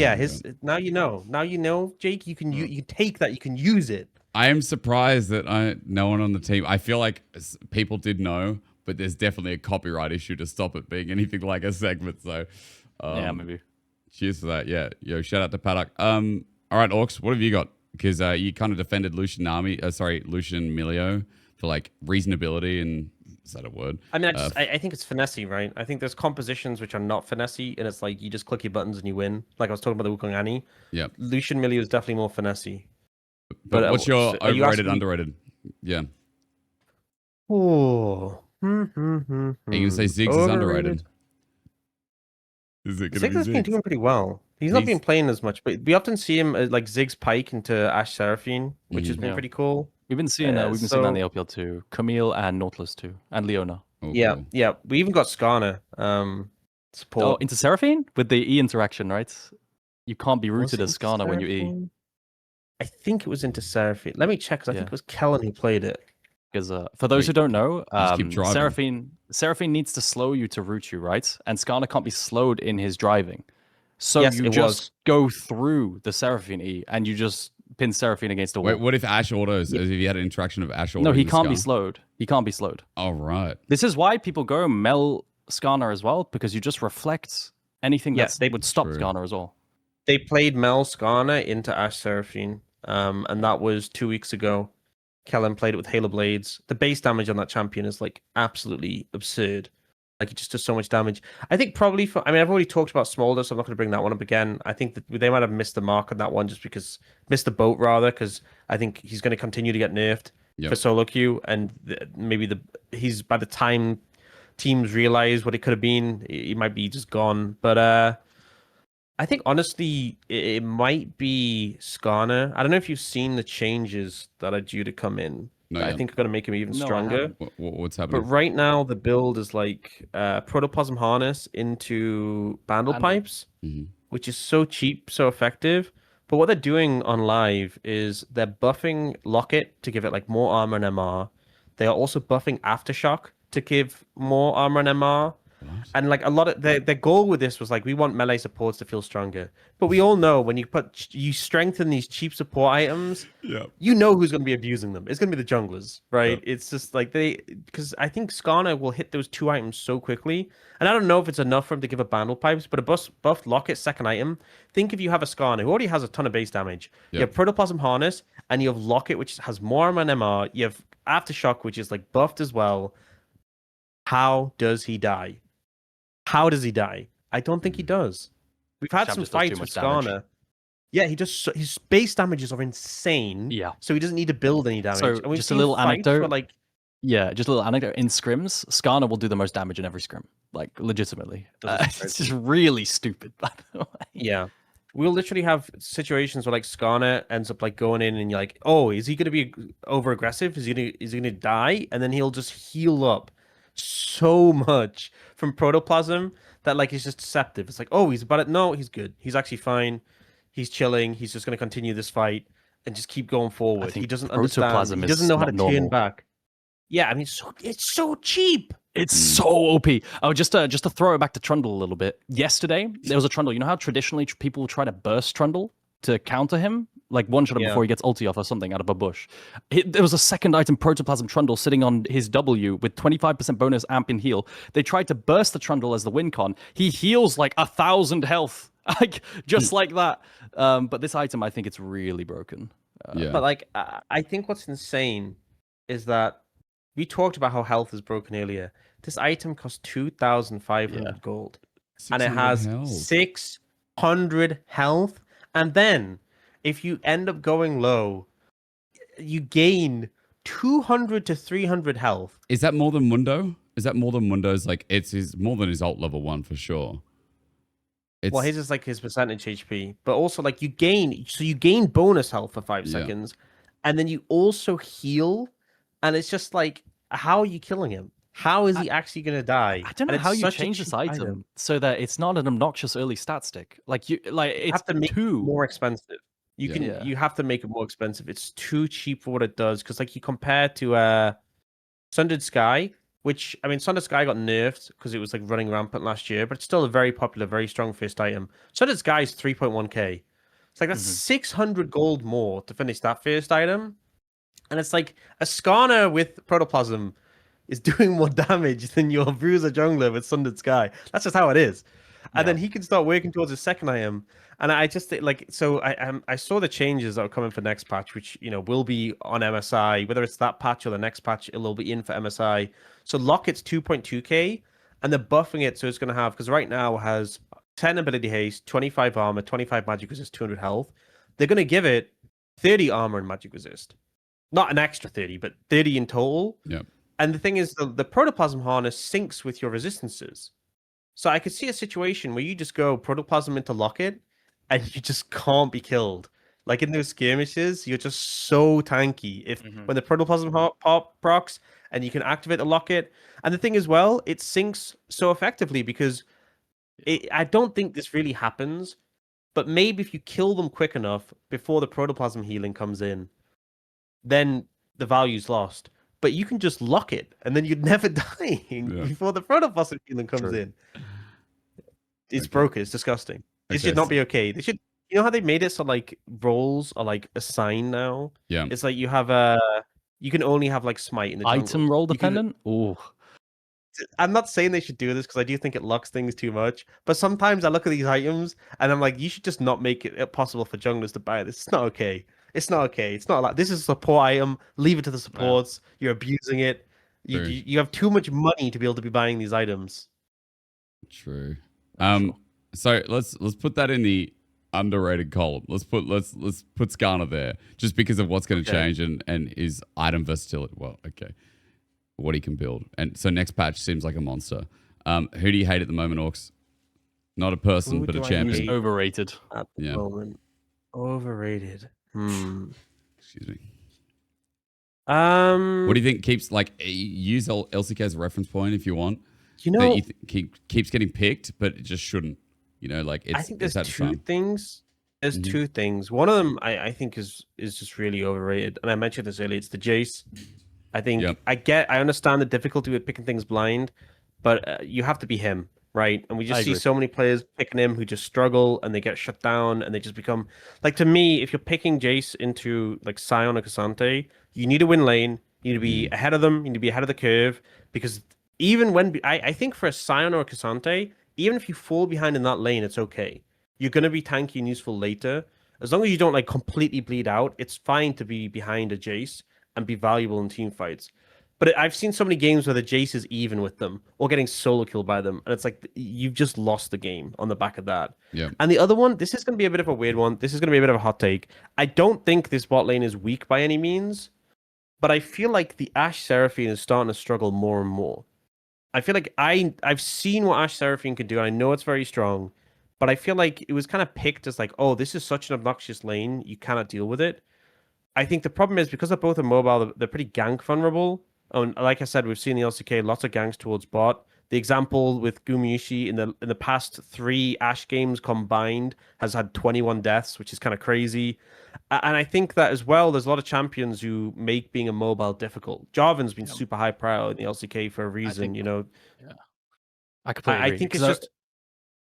now you know. Now you know, Jake. You can you take that. You can use it. I am surprised that no one on the team. I feel like people did know, but there's definitely a copyright issue to stop it being anything like a segment. So yeah, maybe. Cheers for that. Yeah. Yo, shout out to Paddock. All right, Aux, what have you got? Because you kind of defended Lucian Milio for like reasonability and. Is that a word? I mean, I think it's finessey, right? I think there's compositions which are not finessey, and it's like you just click your buttons and you win. Like I was talking about the Wukong Annie. Yeah. Lucian Milio is definitely more finessey. But what's your overrated, underrated? Yeah. Oh. Are you going to say Ziggs is underrated? Is it going to be Ziggs has been doing pretty well. He's not been playing as much, but we often see him like Ziggs Pike into Ashe Seraphine, which has been pretty cool. We've been seeing that in the LPL too. Camille and Nautilus too, and Leona. Yeah. We even got Skarner support. Oh, into Seraphine with the E interaction, right? You can't be rooted as Skarner when you E. I think it was into Seraphine. Let me check because I think it was Kellen who played it. Because for those who don't know, Seraphine needs to slow you to root you, right? And Skarner can't be slowed in his driving. So you just go through the Seraphine E and you just pin Seraphine against the wall. Wait, what if Ashe autos? If you had an interaction of Ashe auto? No, he can't be slowed. He can't be slowed. All right. This is why people go Mel Skarner as well, because you just reflect anything they would stop Skarner as well. They played Mel Skarner into Ashe Seraphine, and that was 2 weeks ago. Kellen played it with Halo Blades. The base damage on that champion is like absolutely absurd. Like it just does so much damage. I think probably for, I mean, I've already talked about Smolder, so I'm not going to bring that one up again. I think that they might have missed the mark on that one just because, missed the boat rather, because I think he's going to continue to get nerfed for solo queue, and maybe he's by the time teams realize what it could have been, he might be just gone. But I think honestly, it might be Skarner. I don't know if you've seen the changes that are due to come in. I think are going to make him even stronger. What's happening? But right now, the build is like Protoplasm Harness into Bandle Pipes, which is so cheap, so effective. But what they're doing on live is they're buffing Locket to give it like more armor and MR. They are also buffing Aftershock to give more armor and MR. And like a lot of their goal with this was like, we want melee supports to feel stronger. But we all know when you strengthen these cheap support items, you know who's going to be abusing them. It's going to be the junglers, right? It's just like because I think Skarner will hit those 2 items so quickly. And I don't know if it's enough for him to give a Bandle Pipes, but a buff Locket second item. Think if you have a Skarner who already has a ton of base damage, you have Protoplasm Harness, and you have Locket, which has more armor and MR. You have Aftershock, which is like buffed as well. How does he die? How does he die? I don't think he does. We've had some fights with Skarner. Yeah, his base damages are insane. Yeah. So he doesn't need to build any damage. So just a little anecdote. Just a little anecdote. In scrims, Skarner will do the most damage in every scrim. Like, legitimately. It's just really stupid, by the way. Yeah. We'll literally have situations where like Skarner ends up like going in and you're like, oh, is he gonna be over aggressive? Is he gonna die? And then he'll just heal up so much from Protoplasm that like he's just deceptive. It's like, oh, he's about it. No, he's good. He's actually fine. He's chilling. He's just going to continue this fight and just keep going forward. He doesn't understand. He doesn't know how to turn back. Yeah, I mean, it's so cheap. It's so OP. Oh, just to throw it back to Trundle a little bit. Yesterday, there was a Trundle. You know how traditionally people try to burst Trundle to counter him? Like one-shot him before he gets ulti off or something out of a bush. There was a second item, Protoplasm Trundle, sitting on his W with 25% bonus amp in heal. They tried to burst the Trundle as the win con. He heals like 1,000 health. Like, just like that. But this item, I think it's really broken. But like, I think what's insane is that we talked about how health is broken earlier. This item costs 2,500 gold. And it has 600 health. And then, if you end up going low, you gain 200 to 300 health. Is that more than Mundo? Is that more than Mundo's? Like, it's more than his ult level 1 for sure. Well, his is like his percentage HP, but also like you gain bonus health for 5 seconds, and then you also heal, and it's just like, how are you killing him? How is he actually going to die? I don't know how you change this item so that it's not an obnoxious early stat stick. Like you have to make it more expensive. You have to make it more expensive. It's too cheap for what it does. Because like you compare to Sundered Sky, which I mean Sundered Sky got nerfed because it was like running rampant last year, but it's still a very popular, very strong first item. Sundered Sky is 3.1k. It's like that's 600 gold more to finish that first item, and it's like a Skarner with Protoplasm is doing more damage than your Bruiser jungler with Sundered Sky. That's just how it is. And then he can start working towards his second item. And I just think, like, so I saw the changes that are coming for next patch, which, you know, will be on MSI. Whether it's that patch or the next patch, it'll be in for MSI. So Locket's 2.2k, and they're buffing it, so it's going to have, because right now it has 10 ability haste, 25 armor, 25 magic resist, 200 health. They're going to give it 30 armor and magic resist. Not an extra 30, but 30 in total. Yeah. And the thing is, the Protoplasm harness syncs with your resistances. So I could see a situation where you just go Protoplasm into Locket, and you just can't be killed. Like in those skirmishes, you're just so tanky. When the Protoplasm pop procs, and you can activate the Locket. And the thing as well, it syncs so effectively because I don't think this really happens, but maybe if you kill them quick enough before the Protoplasm healing comes in, then the value's lost. But you can just lock it, and then you'd never die before the Protoplasm healing comes in. It's broken. It's disgusting. It should not be okay. They should, you know how they made it so like roles are like assigned now? Yeah. It's like you have you can only have like smite in the jungle. Item role dependent? Oh. I'm not saying they should do this because I do think it locks things too much. But sometimes I look at these items and I'm like, you should just not make it possible for junglers to buy this. It's not okay. It's not okay. It's not like this is a support item. Leave it to the Yeah. supports. You're abusing it. True. You have too much money to be able to be buying these items. True. Sure. So let's put that in the underrated column. Let's put Skarner there just because of what's going to change and his item versatility. Well, okay, what he can build. And so next patch seems like a monster. Who do you hate at the moment, Orcs? Not a person, Who but a do I champion. hate? Overrated. At the Yeah. moment. Overrated. Excuse me. Um. What do you think keeps like use LCK as a reference point if you want? You know, That you keeps getting picked, but it just shouldn't. You know, like it's. I think it's there's had two fun. things. There's Mhm. two things. One of them I think is just really overrated, and I mentioned this earlier. It's the Jace. I think Yep. I understand the difficulty with picking things blind, but you have to be him, right? And we I just see agree. so many players picking him who just struggle and they get shut down and they just become like, to me, if you're picking Jace into like Sion or Cassante, you need to win lane. You need to be ahead of them. You need to be ahead of the curve because even when I think for a Sion or a Cassante, even if you fall behind in that lane, it's okay. You're gonna be tanky and useful later. As long as you don't like completely bleed out, it's fine to be behind a Jace and be valuable in team fights. But I've seen so many games where the Jace is even with them or getting solo killed by them, and it's like you've just lost the game on the back of that. Yeah. And the other one, this is going to be a bit of a weird one. This is going to be a bit of a hot take. I don't think this bot lane is weak by any means, but I feel like the Ashe Seraphine is starting to struggle more and more. I feel like I've seen what Ashe Seraphine can do, and I know it's very strong, but I feel like it was kind of picked as like, oh, this is such an obnoxious lane, you cannot deal with it. I think the problem is because they're both are mobile, they're pretty gank vulnerable. And like I said, we've seen the LCK lots of ganks towards bot. The example with Gumayusi in the past 3 Ashe games combined has had 21 deaths, which is kind of crazy. And I think that as well, there's a lot of champions who make being a mobile difficult. Jarvan's been super high prior in the LCK for a reason, think- you know. Yeah. I completely I agree. think it's 'cause just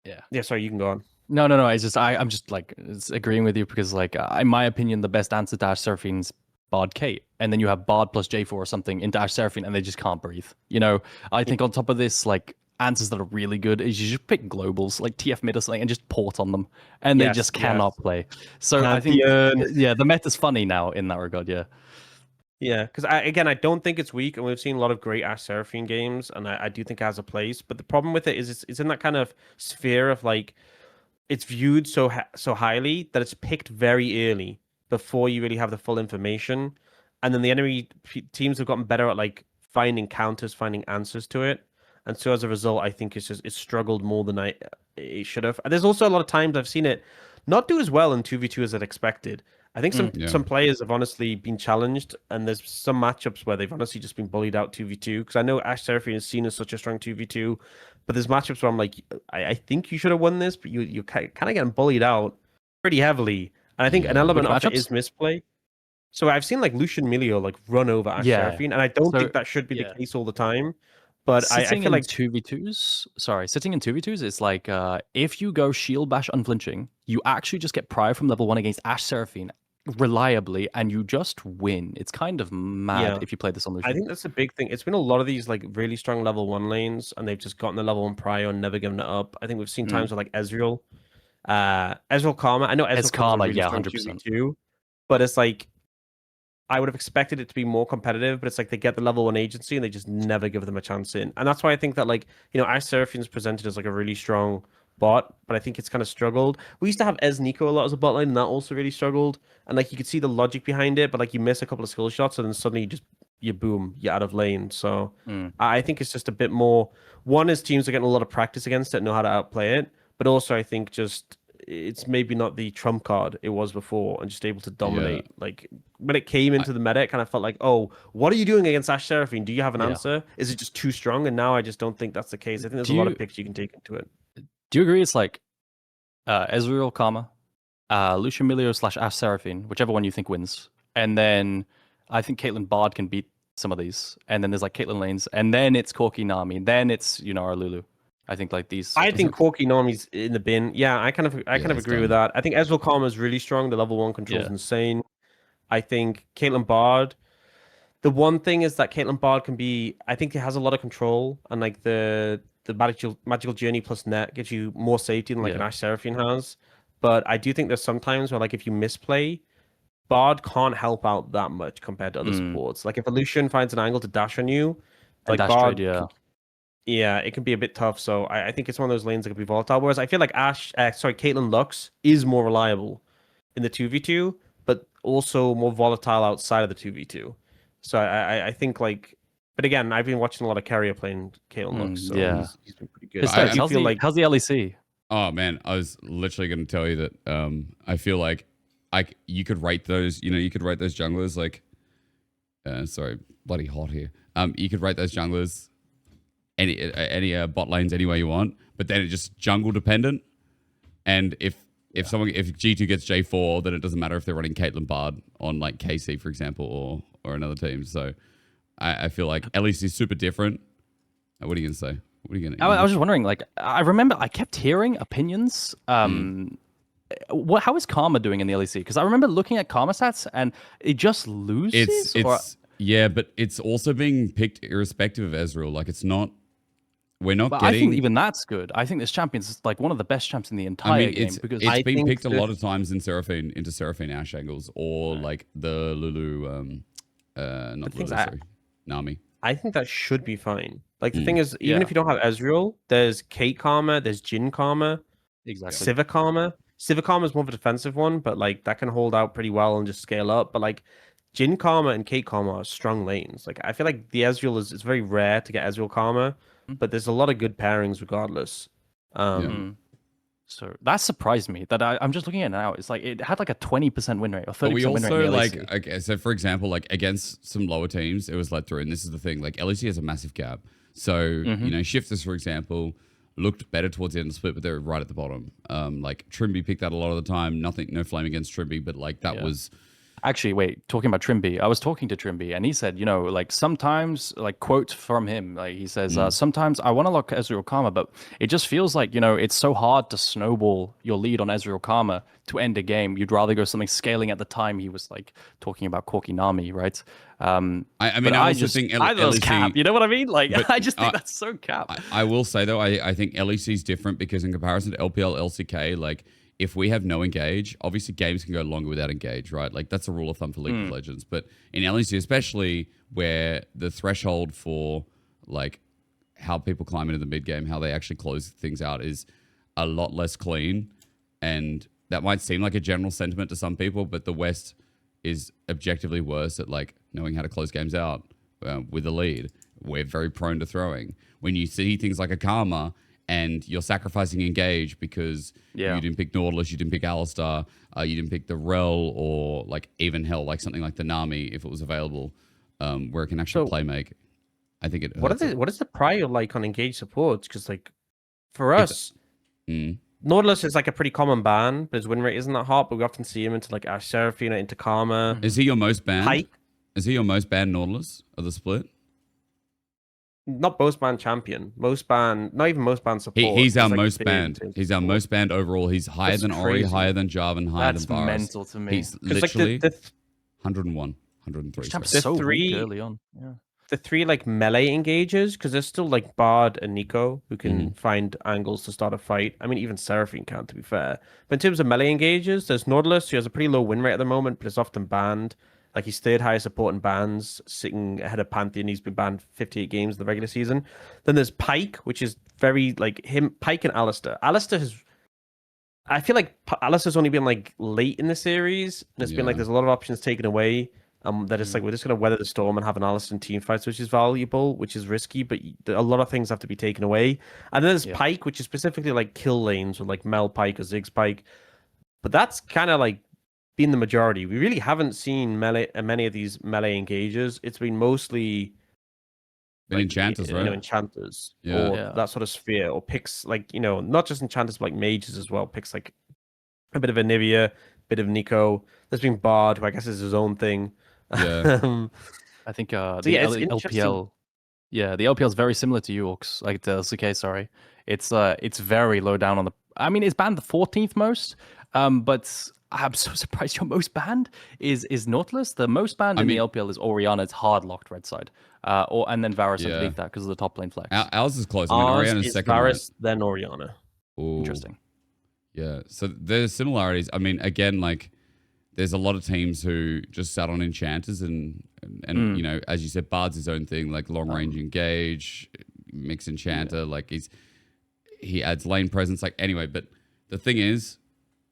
yeah. yeah. Sorry, you can go on. No. It's just I'm just like agreeing with you because like in my opinion the best answer to Ashe Seraphine's Bard Kate, and then you have Bard plus J4 or something into Ashe Seraphine, and they just can't breathe. You know, I think on top of this, like answers that are really good is you just pick globals like TF mid or something and just port on them, and they just cannot play. So I think the meta's funny now in that regard. Yeah. Yeah, because I don't think it's weak, and we've seen a lot of great Ashe Seraphine games, and I do think it has a place. But the problem with it is it's in that kind of sphere of like it's viewed so highly that it's picked very early before you really have the full information, and then the enemy teams have gotten better at like finding counters, finding answers to it, and so as a result, I think it's struggled more than it should have. And there's also a lot of times I've seen it not do as well in 2v2 as I'd expected. I think some players have honestly been challenged, and there's some matchups where they've honestly just been bullied out 2v2. Because I know Ashe Seraphine is seen as such a strong 2v2, but there's matchups where I'm like, I think you should have won this, but you're kind of getting bullied out pretty heavily. And I think an element of it is misplay. So I've seen like Lucian Milio like run over Ashe Seraphine, and I don't think that should be the case all the time. But I feel like 2v2s. Sorry, sitting in 2v2s, it's like if you go shield bash unflinching, you actually just get prio from level 1 against Ashe Seraphine reliably, and you just win. It's kind of mad if you play this on Lucian. I think that's a big thing. It's been a lot of these like really strong level 1 lanes, and they've just gotten the level 1 prio and never given it up. I think we've seen times with like Ezreal, Ezreal Karma. I know Ezreal Karma, really 100%. 2v2, but it's like I would have expected it to be more competitive, but it's like they get the level 1 agency and they just never give them a chance in. And that's why I think that like, you know, Ashe Seraphine's presented as like a really strong bot, but I think it's kind of struggled. We used to have Nico a lot as a bot lane, and that also really struggled. And like you could see the logic behind it, but like you miss a couple of skill shots and then suddenly you boom, you're out of lane. So I think it's just a bit more. One is teams are getting a lot of practice against it, know how to outplay it, but also I think just it's maybe not the trump card it was before, and just able to dominate. Like when it came into the meta, it kind of felt like, oh, what are you doing against Ashe Seraphine? Do you have an answer? Is it just too strong? And now I just don't think that's the case. I think there's a lot of picks you can take into it. Do you agree it's like Ezreal Karma, Lucian Milio / Ashe Seraphine, whichever one you think wins, and then I think Caitlyn Bard can beat some of these, and then there's like Caitlyn lanes, and then it's Corki Nami, then it's our Lulu. I think like these. I think Corki Nami's in the bin. Yeah, I kind of agree with that. I think Ezreal Karma is really strong. The level 1 control is insane. I think Caitlyn Bard. The one thing is that Caitlyn Bard can be. I think it has a lot of control, and like the magical journey plus net gives you more safety than like an Ashe Seraphine has. But I do think there's sometimes where like if you misplay, Bard can't help out that much compared to other supports. Like if a Lucian finds an angle to dash on you, And like dash Bard, trade, yeah. yeah, it can be a bit tough. So I think it's one of those lanes that can be volatile. Whereas I feel like Caitlyn Lux is more reliable in the 2v2, but also more volatile outside of the 2v2. So I think like, but again, I've been watching a lot of carrier playing Caitlyn Lux, so yeah. he's been pretty good. Hysterics, I do feel like how's the LEC? Oh man, I was literally going to tell you that I feel like you could rate those, you could rate those junglers like sorry, bloody hot here. You could rate those junglers any bot lanes any way you want, but then it just jungle dependent. And if G2 gets J4, then it doesn't matter if they're running Caitlyn Bard on like KC, for example, or another team. So I feel like LEC is super different. What are you going to say? What are you going to? I was just wondering, like, I remember I kept hearing opinions. How is Karma doing in the LEC? Because I remember looking at Karma stats and it just loses. Yeah, but it's also being picked irrespective of Ezreal. Like it's not. We're not getting. I think even that's good. I think this champion's like one of the best champs in the entire game because it's been picked a lot of times in Seraphine Ash angles or like the Lulu, not Lulu, sorry, Nami. I think that should be fine. Like the thing is, even if you don't have Ezreal, there's Kate Karma, there's Jin Karma, exactly. Sivir Karma. Sivir Karma is more of a defensive one, but like that can hold out pretty well and just scale up. But like Jin Karma and Kate Karma are strong lanes. Like I feel like the Ezreal it's very rare to get Ezreal Karma, but there's a lot of good pairings regardless. So that surprised me that I'm just looking at it now. It's like it had like a 20% win rate or 30% but we win rate. also in the like, LEC. okay, so for example, like against some lower teams, it was let through. And this is the thing, like LEC has a massive gap. So, Shifters, for example, looked better towards the end of the split, but they were right at the bottom. Like Trimby picked that a lot of the time. No flame against Trimby, but like that was. Actually, wait, talking about Trimby, I was talking to Trimby and he said, like sometimes, like quote from him, like he says, sometimes I want to lock Ezreal Karma, but it just feels like, it's so hard to snowball your lead on Ezreal Karma to end a game. You'd rather go something scaling at the time. He was like talking about Corki Nami, right? I mean, I also think LEC, cap. You know what I mean? Like, but, I just think that's so cap. I will say though, I think LEC is different because in comparison to LPL, LCK, like if we have no engage, obviously games can go longer without engage, right? Like that's a rule of thumb for League of Legends. But in LEC, especially where the threshold for like how people climb into the mid game, how they actually close things out is a lot less clean. And that might seem like a general sentiment to some people, but the West is objectively worse at like knowing how to close games out with a lead. We're very prone to throwing. When you see things like a Karma and you're sacrificing engage because you didn't pick Nautilus, you didn't pick Alistar, you didn't pick the Rel, or like even hell, like something like the Nami if it was available, where it can actually play make. I think it. What is the prior like on engage supports? Because like for us, Nautilus is like a pretty common ban, but his win rate isn't that hot. But we often see him into like Ash Seraphina, into Karma. Is he your most banned? Pike. Is he your most banned Nautilus of the split? Not most banned champion, most banned, not even most banned support. He's our most banned. He's our most banned overall. He's higher than Ori, higher than Jarvan, higher than Varus. That's mental to me. He's literally 101, 103. Champ's so weak early on. Yeah. The three like melee engagers, because there's still like Bard and Nico who can find angles to start a fight. I mean, even Seraphine can, to be fair. But in terms of melee engagers, there's Nautilus, who has a pretty low win rate at the moment, but is often banned. Like he's third highest support in bans, sitting ahead of Pantheon. He's been banned 58 games in the regular season. Then there's Pike, which is very like him. Pike and Alistar. Alistar has. I feel like Alistar's only been like late in the series. And it's been like there's a lot of options taken away. That it's like we're just gonna weather the storm and have an Alistar in team fights, which is valuable, which is risky, but a lot of things have to be taken away. And then there's Pike, which is specifically like kill lanes with like Mel Pike or Ziggs Pike. But that's kind of like been the majority. We really haven't seen many of these melee engagers. It's been mostly like, enchanters, right? Enchanters or that sort of sphere, or picks like not just enchanters but like mages as well. Picks like a bit of Anivia, bit of Nico. There's been Bard, who I guess is his own thing. Yeah, I think the LPL. Yeah, the LPL is very similar to you, Orcs. Like the LCK, sorry. It's very low down on the. I mean, it's banned the 14th most, but I'm so surprised your most banned is Nautilus. The most banned in the LPL is Orianna. It's hard locked red side. And then Varus underneath that because of the top lane flex. Ours is close. I mean, Orianna's second. Varus, then Orianna. Ooh. Interesting. Yeah. So there's similarities. I mean, again, like there's a lot of teams who just sat on enchanters and you know, as you said, Bard's his own thing, like long range engage, mix enchanter, like he adds lane presence. Like anyway, but the thing is,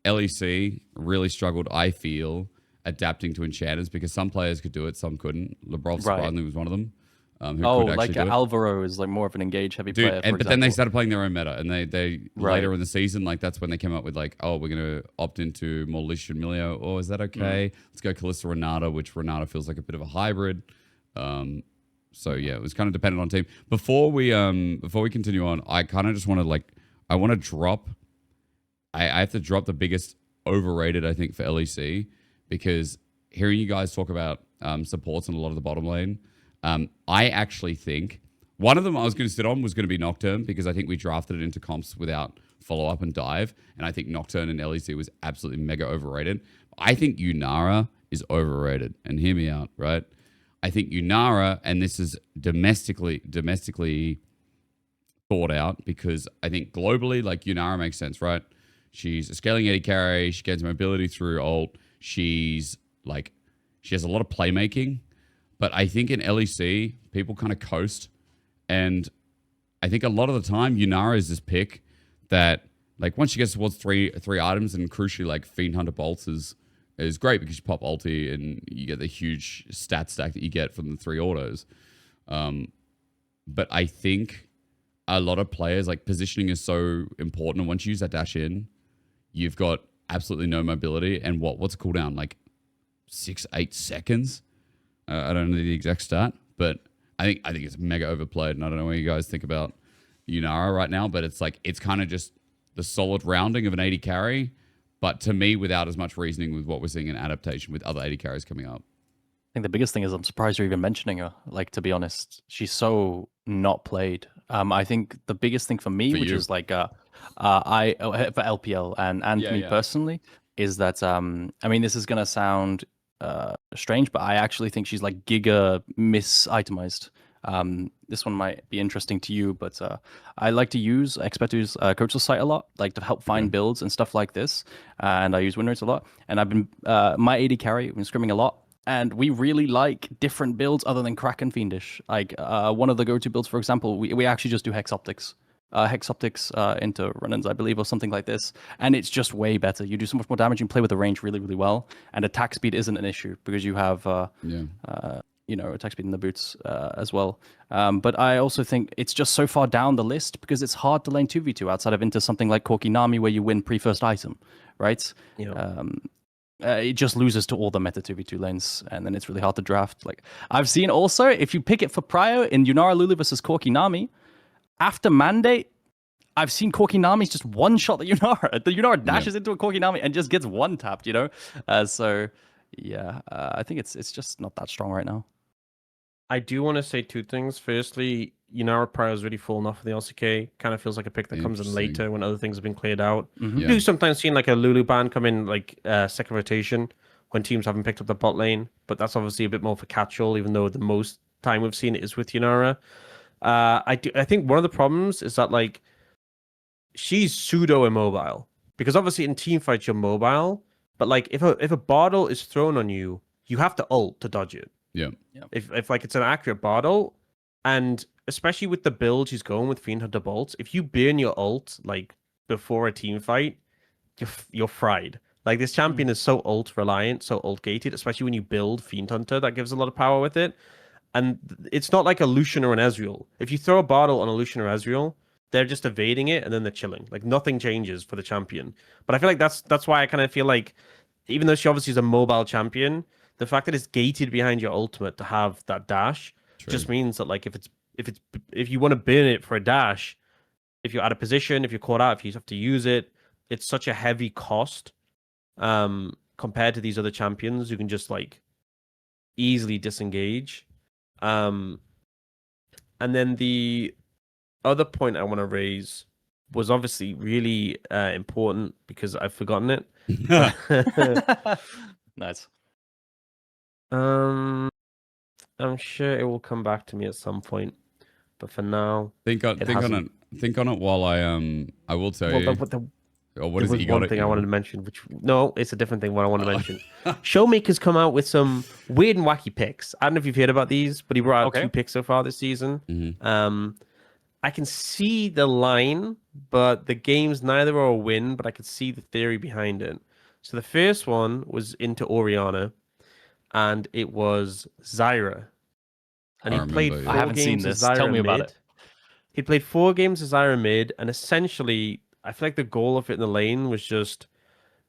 LEC really struggled, I feel, adapting to enchanters because some players could do it, some couldn't. Lebrov surprisingly was one of them. Who could actually like do it. Alvaro is like more of an engage heavy player. But then they started playing their own meta, and they later in the season, like that's when they came up with like, oh, we're gonna opt into more Lish and Milio. Oh, is that okay? Let's go Kalista Renata, which Renata feels like a bit of a hybrid. So yeah, it was kind of dependent on team. Before we continue on, I kind of just want to I want to drop. I have to drop the biggest overrated, I think, for LEC, because hearing you guys talk about supports in a lot of the bottom lane, I actually think one of them I was going to sit on was going to be Nocturne, because I think we drafted it into comps without follow-up and dive, and I think Nocturne in LEC was absolutely mega overrated. I think Yunara is overrated, and hear me out, right? I think Yunara, and this is domestically thought out, because I think globally, like Yunara makes sense, right? She's a scaling AD carry. She gains mobility through ult. She has a lot of playmaking. But I think in LEC, people kind of coast. And I think a lot of the time, Yunara is this pick that, like, once she gets towards three items, and crucially, like, Fiend Hunter Bolts is great because you pop ulti and you get the huge stat stack that you get from the 3 autos. But I think a lot of players, like, positioning is so important. And once you use that dash in, you've got absolutely no mobility. And what's a cooldown? Like 6-8 seconds? I don't know the exact stat, but I think it's mega overplayed. And I don't know what you guys think about Yunara right now, but it's like, it's kind of just the solid rounding of an 80 carry, but to me, without as much reasoning with what we're seeing in adaptation with other 80 carries coming up. I think the biggest thing is I'm surprised you're even mentioning her. Like, to be honest, she's so not played. I think the biggest thing for me, which is like, for LPL and for me personally, is that I mean, this is gonna sound strange, but I actually think she's like giga mis-itemized. This one might be interesting to you, but I like to use Expectu's coachless site a lot, like to help find builds and stuff like this. And I use win rates a lot. And I've been my AD carry, I've been scrimming a lot. And we really like different builds other than Crack and Fiendish. Like one of the go-to builds, for example, we actually just do Hex Optics. Hex Optics into run-ins, I believe, or something like this. And it's just way better. You do so much more damage and play with the range really, really well. And attack speed isn't an issue because you have, attack speed in the boots as well. But I also think it's just so far down the list because it's hard to lane 2v2 outside of into something like Corki Nami where you win pre-first item, right? Yeah. It just loses to all the meta 2v2 lanes, and then it's really hard to draft. Like I've seen also, if you pick it for Prio in Yunara Lulu versus Corki Nami, after mandate, I've seen Corki Nami's just one-shot the Yunara. The Yunara dashes into a Corki Nami and just gets one-tapped, you know? I think it's just not that strong right now. I do want to say 2 things. Firstly, Yunara Prio is really fallen off of the LCK. Kind of feels like a pick that comes in later when other things have been cleared out. You do sometimes see like a Lulu ban come in like second rotation when teams haven't picked up the bot lane, but that's obviously a bit more for catch-all, even though the most time we've seen it is with Yunara. I think one of the problems is that like she's pseudo immobile because obviously in team fights you're mobile, but like if a bottle is thrown on you, you have to ult to dodge it. Yeah. If like it's an accurate bottle, and especially with the build she's going with Fiend Hunter Bolts, if you burn your ult like before a team fight, you're fried. Like this champion is so ult reliant, so ult gated, especially when you build Fiend Hunter, that gives a lot of power with it. And it's not like a Lucian or an Ezreal. If you throw a bottle on a Lucian or Ezreal, they're just evading it and then they're chilling. Like nothing changes for the champion. But I feel like that's why I kind of feel like, even though she obviously is a mobile champion, the fact that it's gated behind your ultimate to have that dash just means that like if you want to burn it for a dash, if you're out of position, if you're caught out, if you have to use it, it's such a heavy cost compared to these other champions who can just like easily disengage. And then the other point I want to raise was obviously really important because I've forgotten it. Nice. I'm sure it will come back to me at some point, but for now, think on it while I will tell you. Or what There is was it? You one got thing it? I wanted to mention, which no, it's a different thing. What I want to mention, Showmaker's come out with some weird and wacky picks. I don't know if you've heard about these, but he brought out Okay. 2 picks so far this season. Mm-hmm. I can see the line, but the games neither are a win, but I could see the theory behind it. So the first one was into Oriana, and it was Zyra, and I he played remember, yeah. I 4 haven't seen games as this. Tell Zyra me about mid. it. He played 4 games as Zyra mid, and essentially, I feel like the goal of it in the lane was just,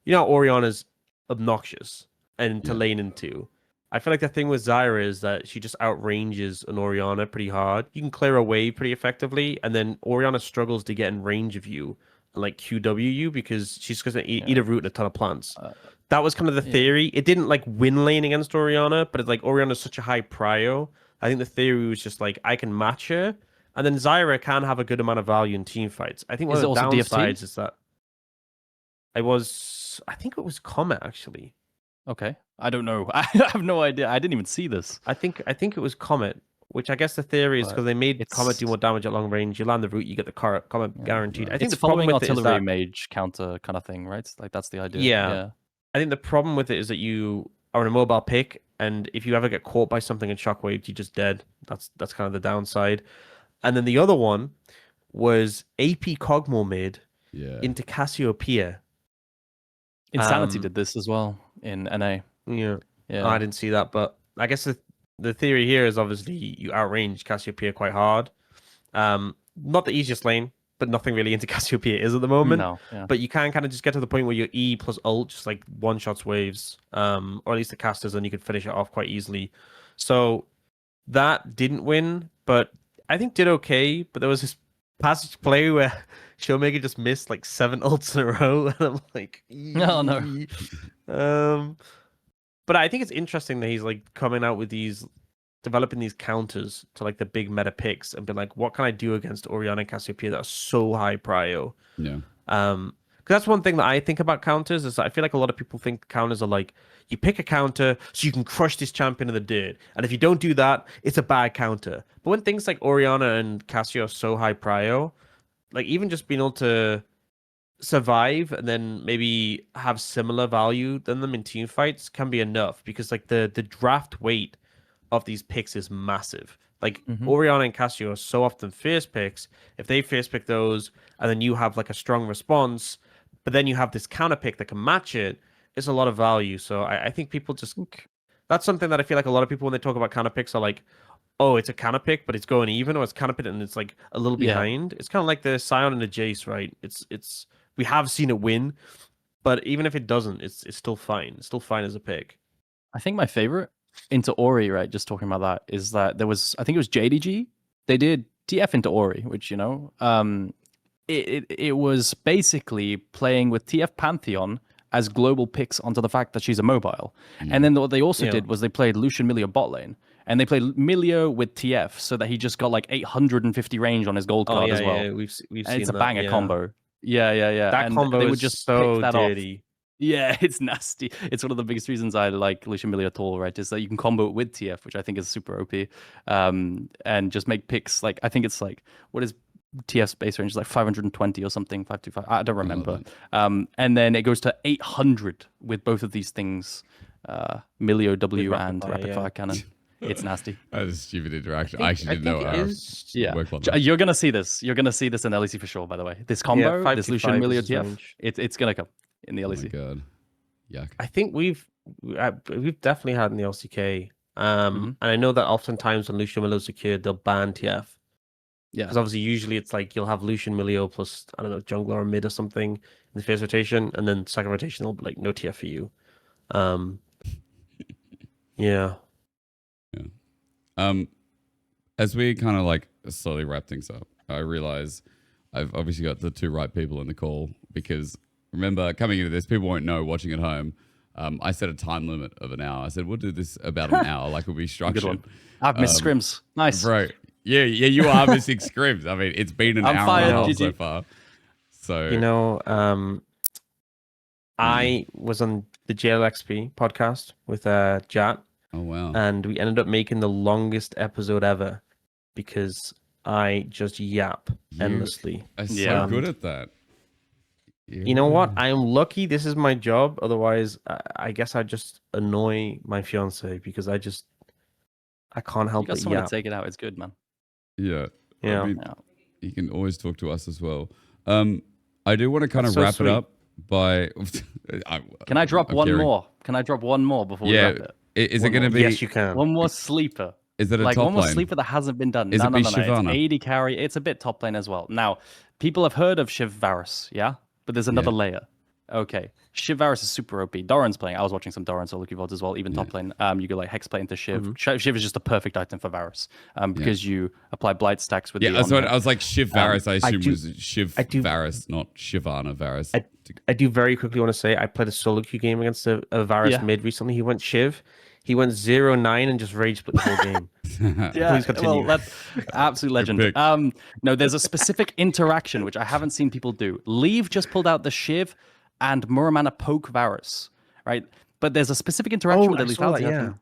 Oriana's obnoxious and to Yeah. lane into. I feel like the thing with Zyra is that she just outranges an Oriana pretty hard. You can clear away pretty effectively, and then Oriana struggles to get in range of you and like QW you because she's going to eat a root and a ton of plants. That was kind of the theory. It didn't like win lane against Oriana, but it's like Oriana's such a high prio. I think the theory was just like I can match her, and then Zyra can have a good amount of value in team fights. I think one Is it of the also DFT? downsides is that I think it was Comet actually. Okay. I don't know. I have no idea. I didn't even see this. I think it was Comet, which I guess the theory is But because they made Comet it's- do more damage at long range. You land the root, you get the Comet guaranteed. I think It's the problem following with it is artillery that mage counter kind of thing, right? Like that's the idea. Yeah. I think the problem with it is that you are on a mobile pick, and if you ever get caught by something in shockwave, you're just dead. That's kind of the downside. And then the other one was AP Cogmore mid Yeah. into Cassiopeia. Insanity did this as well in NA. Yeah. Yeah. I didn't see that, but I guess the theory here is obviously you outrange Cassiopeia quite hard. Not the easiest lane, but nothing really into Cassiopeia is at the moment. No. Yeah. But you can kind of just get to the point where your E plus ult just like one-shots waves, or at least the casters, and you could finish it off quite easily. So that didn't win, but I think did okay. But there was this passage play where Showmaker just missed like 7 ults in a row, and I'm like, Oh, no. But I think it's interesting that he's like coming out with developing these counters to like the big meta picks and be like, what can I do against Oriana and Cassiopeia that's so high prio? Yeah. Because that's one thing that I think about counters is that I feel like a lot of people think counters are like you pick a counter so you can crush this champion in the dirt, and if you don't do that, it's a bad counter. But when things like Oriana and Cassio are so high prio, like even just being able to survive and then maybe have similar value than them in team fights can be enough, because like the draft weight of these picks is massive. Like Oriana and Cassio are so often first picks. If they first pick those and then you have like a strong response, but then you have this counter pick that can match it, it's a lot of value. So I think people just that's something that I feel like a lot of people when they talk about counter picks are like, oh, it's a counter pick, but it's going even, or it's counter pick and it's like a little behind. It's kind of like the Sion and the Jace, right? It's we have seen it win, but even if it doesn't, it's still fine. It's still fine as a pick. I think my favorite into Ori, right? Just talking about that is that there was, I think it was JDG. They did TF into Ori, which it was basically playing with TF Pantheon as global picks onto the fact that she's a mobile. And then what they also did was they played Lucian Milio bot lane. And they played Milio with TF so that he just got like 850 range on his gold card as well. Yeah, we've seen and it's a that, banger combo. Yeah. That and combo they would is just so pick that dirty. off. Yeah, it's nasty. It's one of the biggest reasons I like Lucian Milio at all, right? Is that you can combo it with TF, which I think is super OP. And just make picks like, I think it's like, what is TF's base range? Is like 520 or something, 525. I don't remember. And then it goes to 800 with both of these things, Milio W With and Rapid Rapid Fire, Fire Cannon. It's nasty. That is a stupid interaction. I actually didn't know it how is. to Yeah, work on that. you're gonna see this. You're gonna see this in LEC for sure. By the way, this combo, this 525 Lucian Milio is his TF, range. it's gonna come in the Oh my LEC. god. Yuck. I think we've definitely had in the LCK. And I know that oftentimes when Lucian Milio is secured, they'll ban TF. Yeah, Because obviously, usually it's like you'll have Lucian Milio plus, I don't know, jungler or mid or something in the first rotation, and then second rotation, they'll be like, no TF for you. Yeah. As we kind of like slowly wrap things up, I realize I've obviously got the 2 right people in the call, because remember, coming into this, people won't know watching at home. I set a time limit of an hour. I said, we'll do this about an hour, like we'll be structured. good one. I've missed scrims. Nice, Bro, yeah, you are missing scrims. I mean, it's been an I'm hour fired, and a half GG. so far. So, You know, I was on the JLXP podcast with Jat, oh wow. and we ended up making the longest episode ever because I just yap You endlessly. are so Yeah. good at that. You know what? I am lucky. This is my job. Otherwise, I guess I just annoy my fiance because I can't You help got but someone yap. to take it out. It's good, man. Yeah. Yeah. I mean, Yeah. you can always talk to us as well. I do want to kind That's of so wrap sweet. it up by. Can I drop I'm one caring. more? Can I drop one more before we Yeah. wrap it? Is it One going to more. be? Yes, you can. One more sleeper. Is it a Like top one more lane? sleeper that hasn't been done. Is No, it no, be no, no. It's Shyvana? AD carry. It's a bit top lane as well. Now, people have heard of Shiv Varus, yeah? But there's another Yeah. layer. Okay. Shiv Varus is super OP. Doran's playing. I was watching some Doran solo queue VODs as well, even top lane. You go like hex play into Shiv. Shiv is just a perfect item for Varus. Because you apply blight stacks with Yeah, the that's what on I was like. Shiv Varus, I assume do- was Shiv Varus, not Shyvana Varus. I do very quickly want to say I played a solo queue game against a Varus Yeah. mid recently. He went Shiv. He went 0-9 and just rage split the whole game. Yeah, Please continue. well, that's absolute legend. pick. No, there's a specific interaction which I haven't seen people do. Leave just pulled out the Shiv and Muramana poke Varus, right? But there's a specific interaction with I the saw that, lethality. yeah.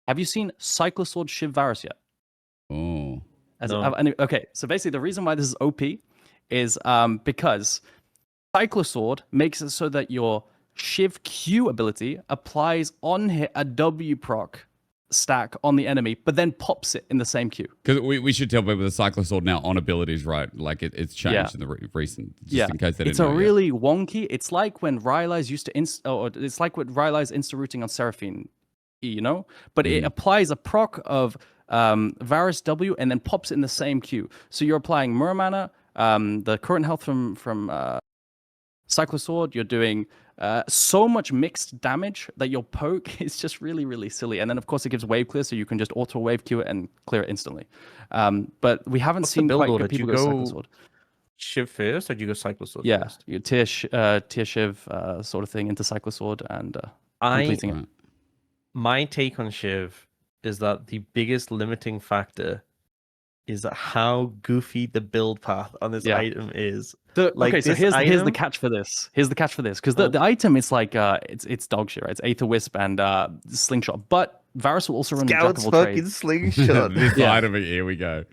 Have you seen Cyclosword Shiv Varus yet? Oh. No. Okay, so basically the reason why this is OP is because Cyclosword makes it so that your Shiv Q ability applies on hit a W proc stack on the enemy, but then pops it in the same queue. Because we should tell people the Cyclosword now on abilities, right? Like it's changed in the recent, just in case they didn't it's know a yet. really wonky. It's like when Rylai's used to or it's like what Rylai's insta rooting on Seraphine, you know, but it applies a proc of Varus W and then pops it in the same queue. So you're applying Muramana, the current health from Cyclosword. You're doing so much mixed damage that your poke is just really, really silly. And then, of course, it gives wave clear, so you can just auto wave queue it and clear it instantly. But we haven't What's the seen build quite order? good Do you people go go Cyclosword. Shiv first, or do you go Cyclosword Yeah, first? you tier Shiv sort of thing into Cyclosword and completing it. My take on Shiv is that the biggest limiting factor is how goofy the build path on this item is. Okay, so this here's the item- catch for this. Here's the catch for this, because the item is like it's dog shit, right? It's Aether Wisp and Slingshot, but Varus will also run Jack Scout's of all fucking trades. slingshot. This Yeah. item, here we go.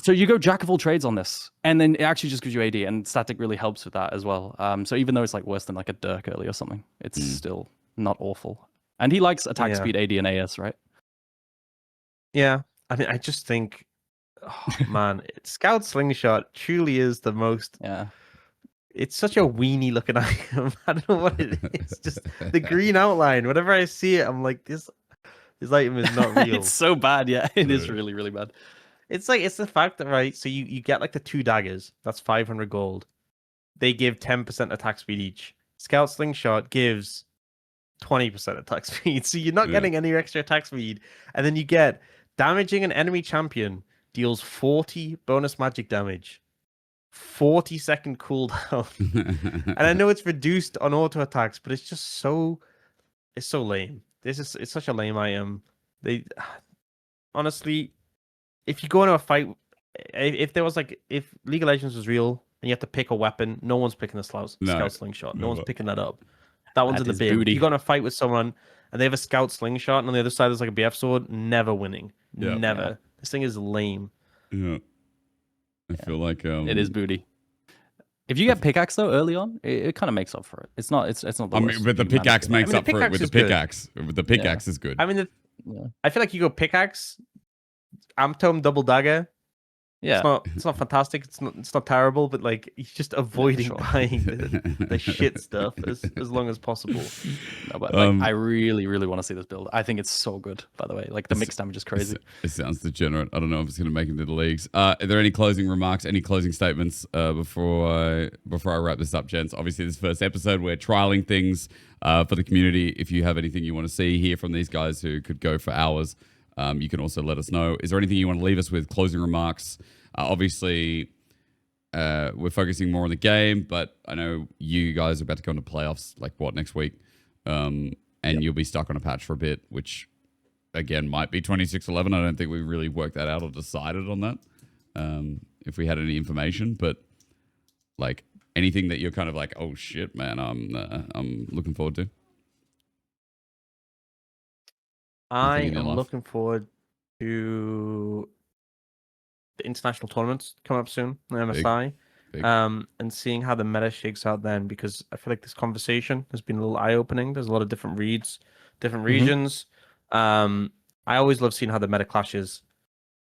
So you go Jack of all trades on this, and then it actually just gives you AD, and static really helps with that as well. So even though it's like worse than like a Dirk early or something, it's still not awful. And he likes attack speed, AD, and AS, right? Yeah, I mean, I just think, oh, man, Scout Slingshot truly is the most. Yeah. It's such a weenie looking item. I don't know what it is. Just the green outline. Whenever I see it, I'm like, this item is not real. It's so bad, yeah. It is really, really bad. It's the fact that, right, so you get like the 2 daggers, that's 500 gold. They give 10% attack speed each. Scout Slingshot gives 20% attack speed. So you're not getting any extra attack speed. And then you get damaging an enemy champion deals 40 bonus magic damage. 40-second cooldown. And I know it's reduced on auto attacks, but it's just so lame. It's such a lame item. They honestly, if you go into a fight, if there was if League of Legends was real and you have to pick a weapon, no one's picking the Scout Slingshot. No one's picking that up. That one's in the bin. booty. You go in a fight with someone and they have a Scout Slingshot, and on the other side there's like a BF sword, never winning. Yeah. Never. Yeah. This thing is lame. Yeah. I feel like It is booty. If you get pickaxe though early on, it kind of makes up for it. It's not. It's not. The I worst mean, but the you manage pickaxe to makes I mean, up the for it pickaxe with the is good. pickaxe. The pickaxe is good. I mean, Yeah. I feel like you go pickaxe, Amtome double dagger. Yeah. It's not fantastic. It's not terrible, but like he's just avoiding sure. buying the shit stuff as long as possible. No, but like, I really, really want to see this build. I think it's so good. By the way, like the mix damage is crazy. It sounds degenerate. I don't know if it's going to make it into the leagues. Are there any closing remarks, any closing statements before I wrap this up, gents? Obviously, this first episode, we're trialing things for the community. If you have anything you want to see, hear from these guys who could go for hours, you can also let us know. Is there anything you want to leave us with? Closing remarks? Obviously, we're focusing more on the game, but I know you guys are about to go into playoffs, like next week? And you'll be stuck on a patch for a bit, which again might be 26.11. I don't think we really worked that out or decided on that. If we had any information, but like anything that you're kind of like, oh shit, man, I'm looking forward to. I in your am life? looking forward to the international tournaments coming up soon, the MSI. Big. and seeing how the meta shakes out then, because I feel like this conversation has been a little eye-opening. There's a lot of different reads, different regions. I always love seeing how the meta clashes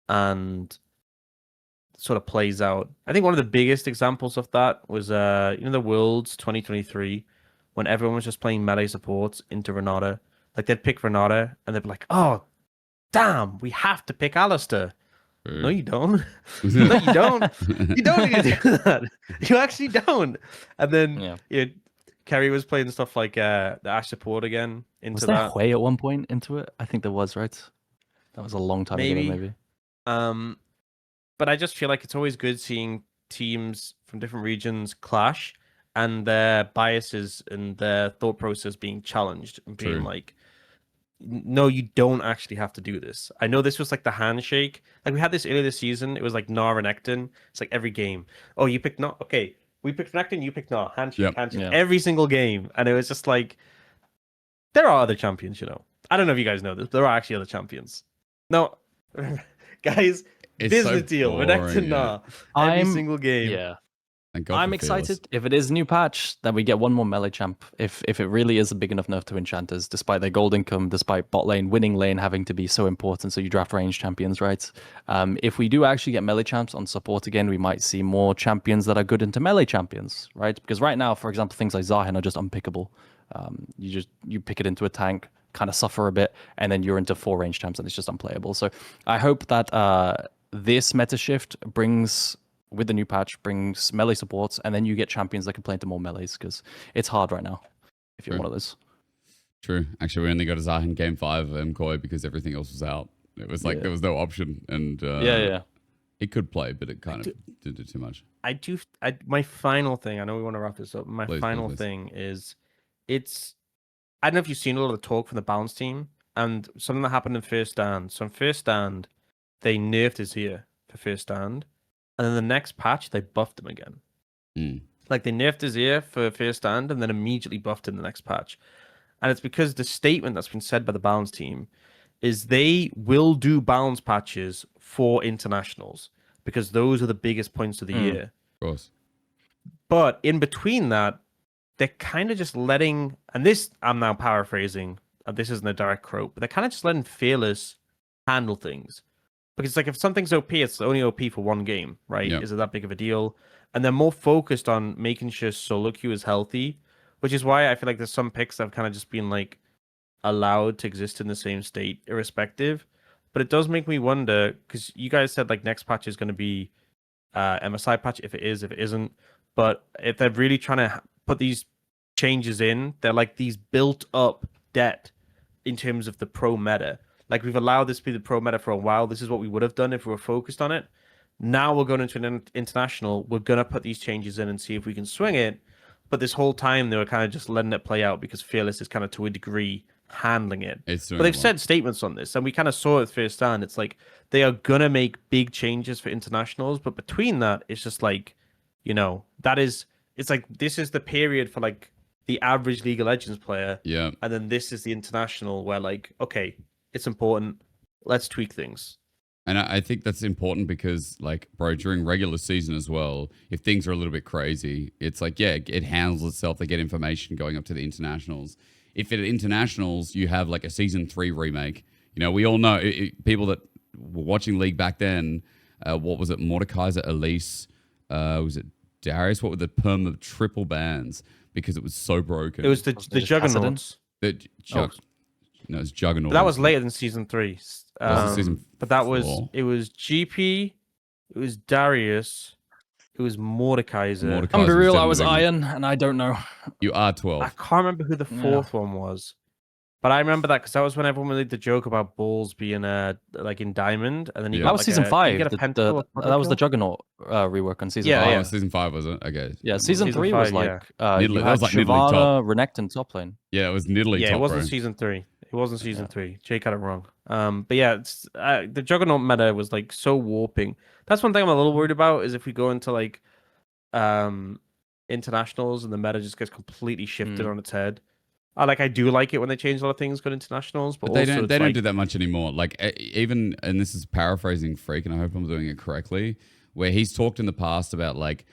and sort of plays out. I think one of the biggest examples of that was the Worlds 2023, when everyone was just playing melee supports into Renata. Like they'd pick Renata and they'd be like, "Oh, damn, we have to pick Alistair." No, you don't. No, you don't. You don't need to do that. You actually don't. And then Kerry was playing stuff like the Ash support again into was there that. Hui at one point into it? I think there was, right? That was a long time ago, maybe. But I just feel like it's always good seeing teams from different regions clash and their biases and their thought process being challenged and being like, no, you don't actually have to do this. I know this was like the handshake. Like we had this earlier this season. It was like Gnar and Ekton. It's like every game. Oh, you picked Gnar. Okay, we picked Ekton. You picked Gnar. Handshake, handshake. Yeah. Every single game. And it was just like, there are other champions, you know. I don't know if you guys know this, but there are actually other champions. No, guys, it's business so deal. Boring, Ekton Gnar. Every single game. Yeah. I'm excited. If it is a new patch, that we get one more melee champ. If it really is a big enough nerf to enchanters, despite their gold income, despite bot lane, winning lane having to be so important, so you draft range champions, right? If we do actually get melee champs on support again, we might see more champions that are good into melee champions, right? Because right now, for example, things like Zahin are just unpickable. You pick it into a tank, kind of suffer a bit, and then you're into 4 range champs, and it's just unplayable. So I hope that this meta shift brings, with the new patch, brings melee supports, and then you get champions that can play into more melees, because it's hard right now if you're one of those. True. Actually, we only got a Zahin game 5 of MCOY because everything else was out. It was like there was no option, and it could play, but it kind of didn't do too much. My final thing, I know we want to wrap this up. My final thing is, I don't know if you've seen a lot of the talk from the Bounce team, and something that happened in First Stand. So in First Stand, they nerfed his ear for First Stand. And then the next patch, they buffed him again. Like they nerfed his ear for First Stand and then immediately buffed him the next patch. And it's because the statement that's been said by the Balance team is they will do balance patches for internationals because those are the biggest points of the year. Of course. But in between that, they're kind of just letting, and this I'm now paraphrasing, and this isn't a direct quote, but they're kind of just letting Fearless handle things. Because like if something's OP, it's only OP for one game, right? Is it that big of a deal? And they're more focused on making sure solo queue is healthy, which is why I feel like there's some picks that have kind of just been like allowed to exist in the same state, irrespective. But it does make me wonder, because you guys said like next patch is going to be MSI patch, if it is, if it isn't. But if they're really trying to put these changes in, they're like these built up debt in terms of the pro meta. Like we've allowed this to be the pro meta for a while. This is what we would have done if we were focused on it. Now we're going into an international. We're going to put these changes in and see if we can swing it. But this whole time they were kind of just letting it play out because Fearless is kind of to a degree handling it. But they've said statements on this, and we kind of saw it first hand. It's like they are going to make big changes for internationals. But between that, it's just like, you know, it's like this is the period for like the average League of Legends player. Yeah. And then this is the international where like, okay, it's important. Let's tweak things. And I think that's important because, like, bro, during regular season as well, if things are a little bit crazy, it's like, yeah, it handles itself. They get information going up to the internationals. If at internationals, you have like a season 3 remake, you know, we all know people that were watching League back then, what was it? Mordekaiser, Elise, was it Darius? What were the perma triple bans because it was so broken? It was the Juggernauts. No, it's Juggernaut. But that was later than season 3. But that was 4? It was GP, it was Darius, it was Mordekaiser. I'm be real, I was Iron, and I don't know. You are 12. I can't remember who the fourth one was. But I remember that because that was when everyone made the joke about balls being like in Diamond, and then you got that was like season 5. that was the Juggernaut rework on season 5. Yeah, season 5 was it? Okay. Yeah, season 3 was like that was like Shyvana, Renekton top lane. Yeah, it was Nidalee top. Yeah, it wasn't season 3. It wasn't season 3. Jake had it wrong. But yeah, it's, the Juggernaut meta was like so warping. That's one thing I'm a little worried about is if we go into like internationals and the meta just gets completely shifted on its head. I do like it when they change a lot of things going internationals, but they don't do that much anymore. Like even, and this is paraphrasing Freak, and I hope I'm doing it correctly, where he's talked in the past about like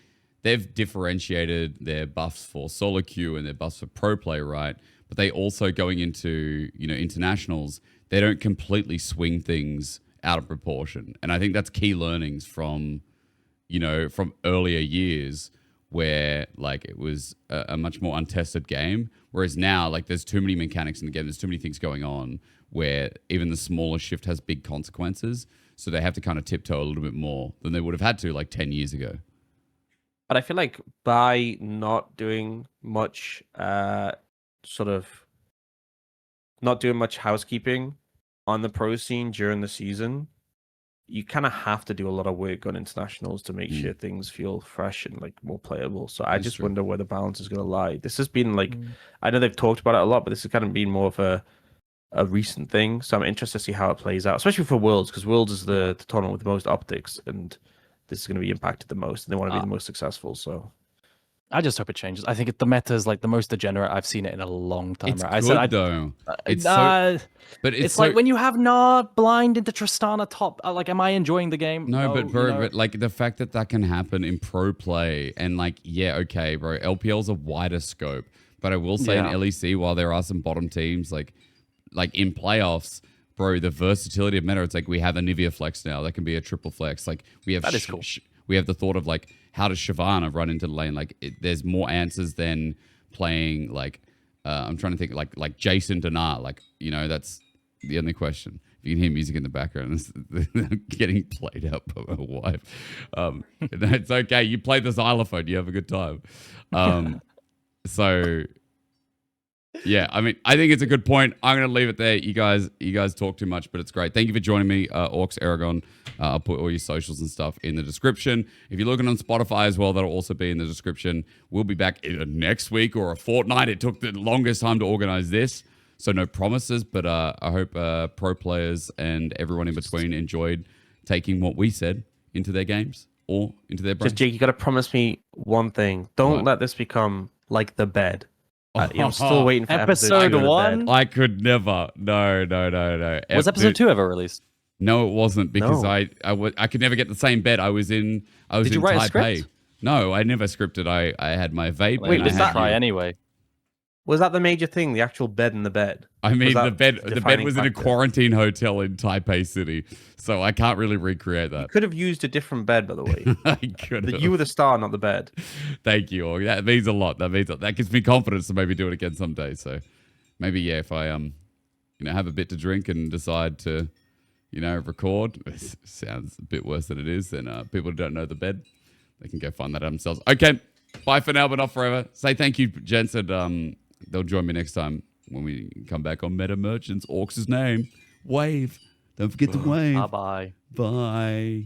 they've differentiated their buffs for solo queue and their buffs for pro play, right? But they also going into, internationals, they don't completely swing things out of proportion. And I think that's key learnings from, from earlier years where like it was a much more untested game. Whereas now, like there's too many mechanics in the game. There's too many things going on where even the smallest shift has big consequences. So they have to kind of tiptoe a little bit more than they would have had to like 10 years ago. But I feel like by not doing much, not doing much housekeeping on the pro scene during the season, you kind of have to do a lot of work on internationals to make sure things feel fresh and like more playable. So I just wonder where the balance is going to lie. This has been like, I know they've talked about it a lot, but this has kind of been more of a recent thing. So I'm interested to see how it plays out, especially for Worlds, because Worlds is the tournament with the most optics, and this is going to be impacted the most, and they want to be the most successful. So I just hope it changes. I think the meta is like the most degenerate I've seen it in a long time. It's right? good though. It's but it's like when you have not blind into Tristana top. Like, am I enjoying the game? No, but bro, but like the fact that can happen in pro play, and like, yeah, okay, bro, LPL's a wider scope. But I will say in LEC, while there are some bottom teams, like in playoffs, bro, the versatility of meta, it's like we have a Nivea flex now. That can be a triple flex. Like we have that is cool. We have the thought of like, how does Shyvana run into the lane? Like there's more answers than playing like, I'm trying to think like Jason Dinar. Like, that's the only question. You can hear music in the background. It's getting played out by my wife. It's okay. You play the xylophone. You have a good time. So yeah, I mean, I think it's a good point. I'm going to leave it there. You guys talk too much, but it's great. Thank you for joining me, Orcs, Eragon. I'll put all your socials and stuff in the description. If you're looking on Spotify as well, that'll also be in the description. We'll be back either next week or a fortnight. It took the longest time to organize this, so no promises, but I hope pro players and everyone in between enjoyed taking what we said into their games or into their brains. Just, Jake, you got to promise me one thing. Don't let this become like the bed. I'm still waiting for episode 1. I could never. No. Was episode 2 ever released? No, it wasn't, because I could never get the same bed. I was in Did you write Taipei. A script? No, I never scripted. I had my vape. Wait, did that try anyway? Was that the major thing? The actual bed in the bed? I mean, the bed was in a quarantine hotel in Taipei City, so I can't really recreate that. You could have used a different bed, by the way. I could have. You were the star, not the bed. Thank you. Org. That means a lot. That gives me confidence to maybe do it again someday. So maybe if I have a bit to drink and decide to record, it sounds a bit worse than it is. Then people who don't know the bed, they can go find that out themselves. Okay, bye for now, but not forever. Say thank you, gents, and they'll join me next time when we come back on Meta Merchants. Orcs' name. Wave. Don't forget to wave. Bye-bye. Bye.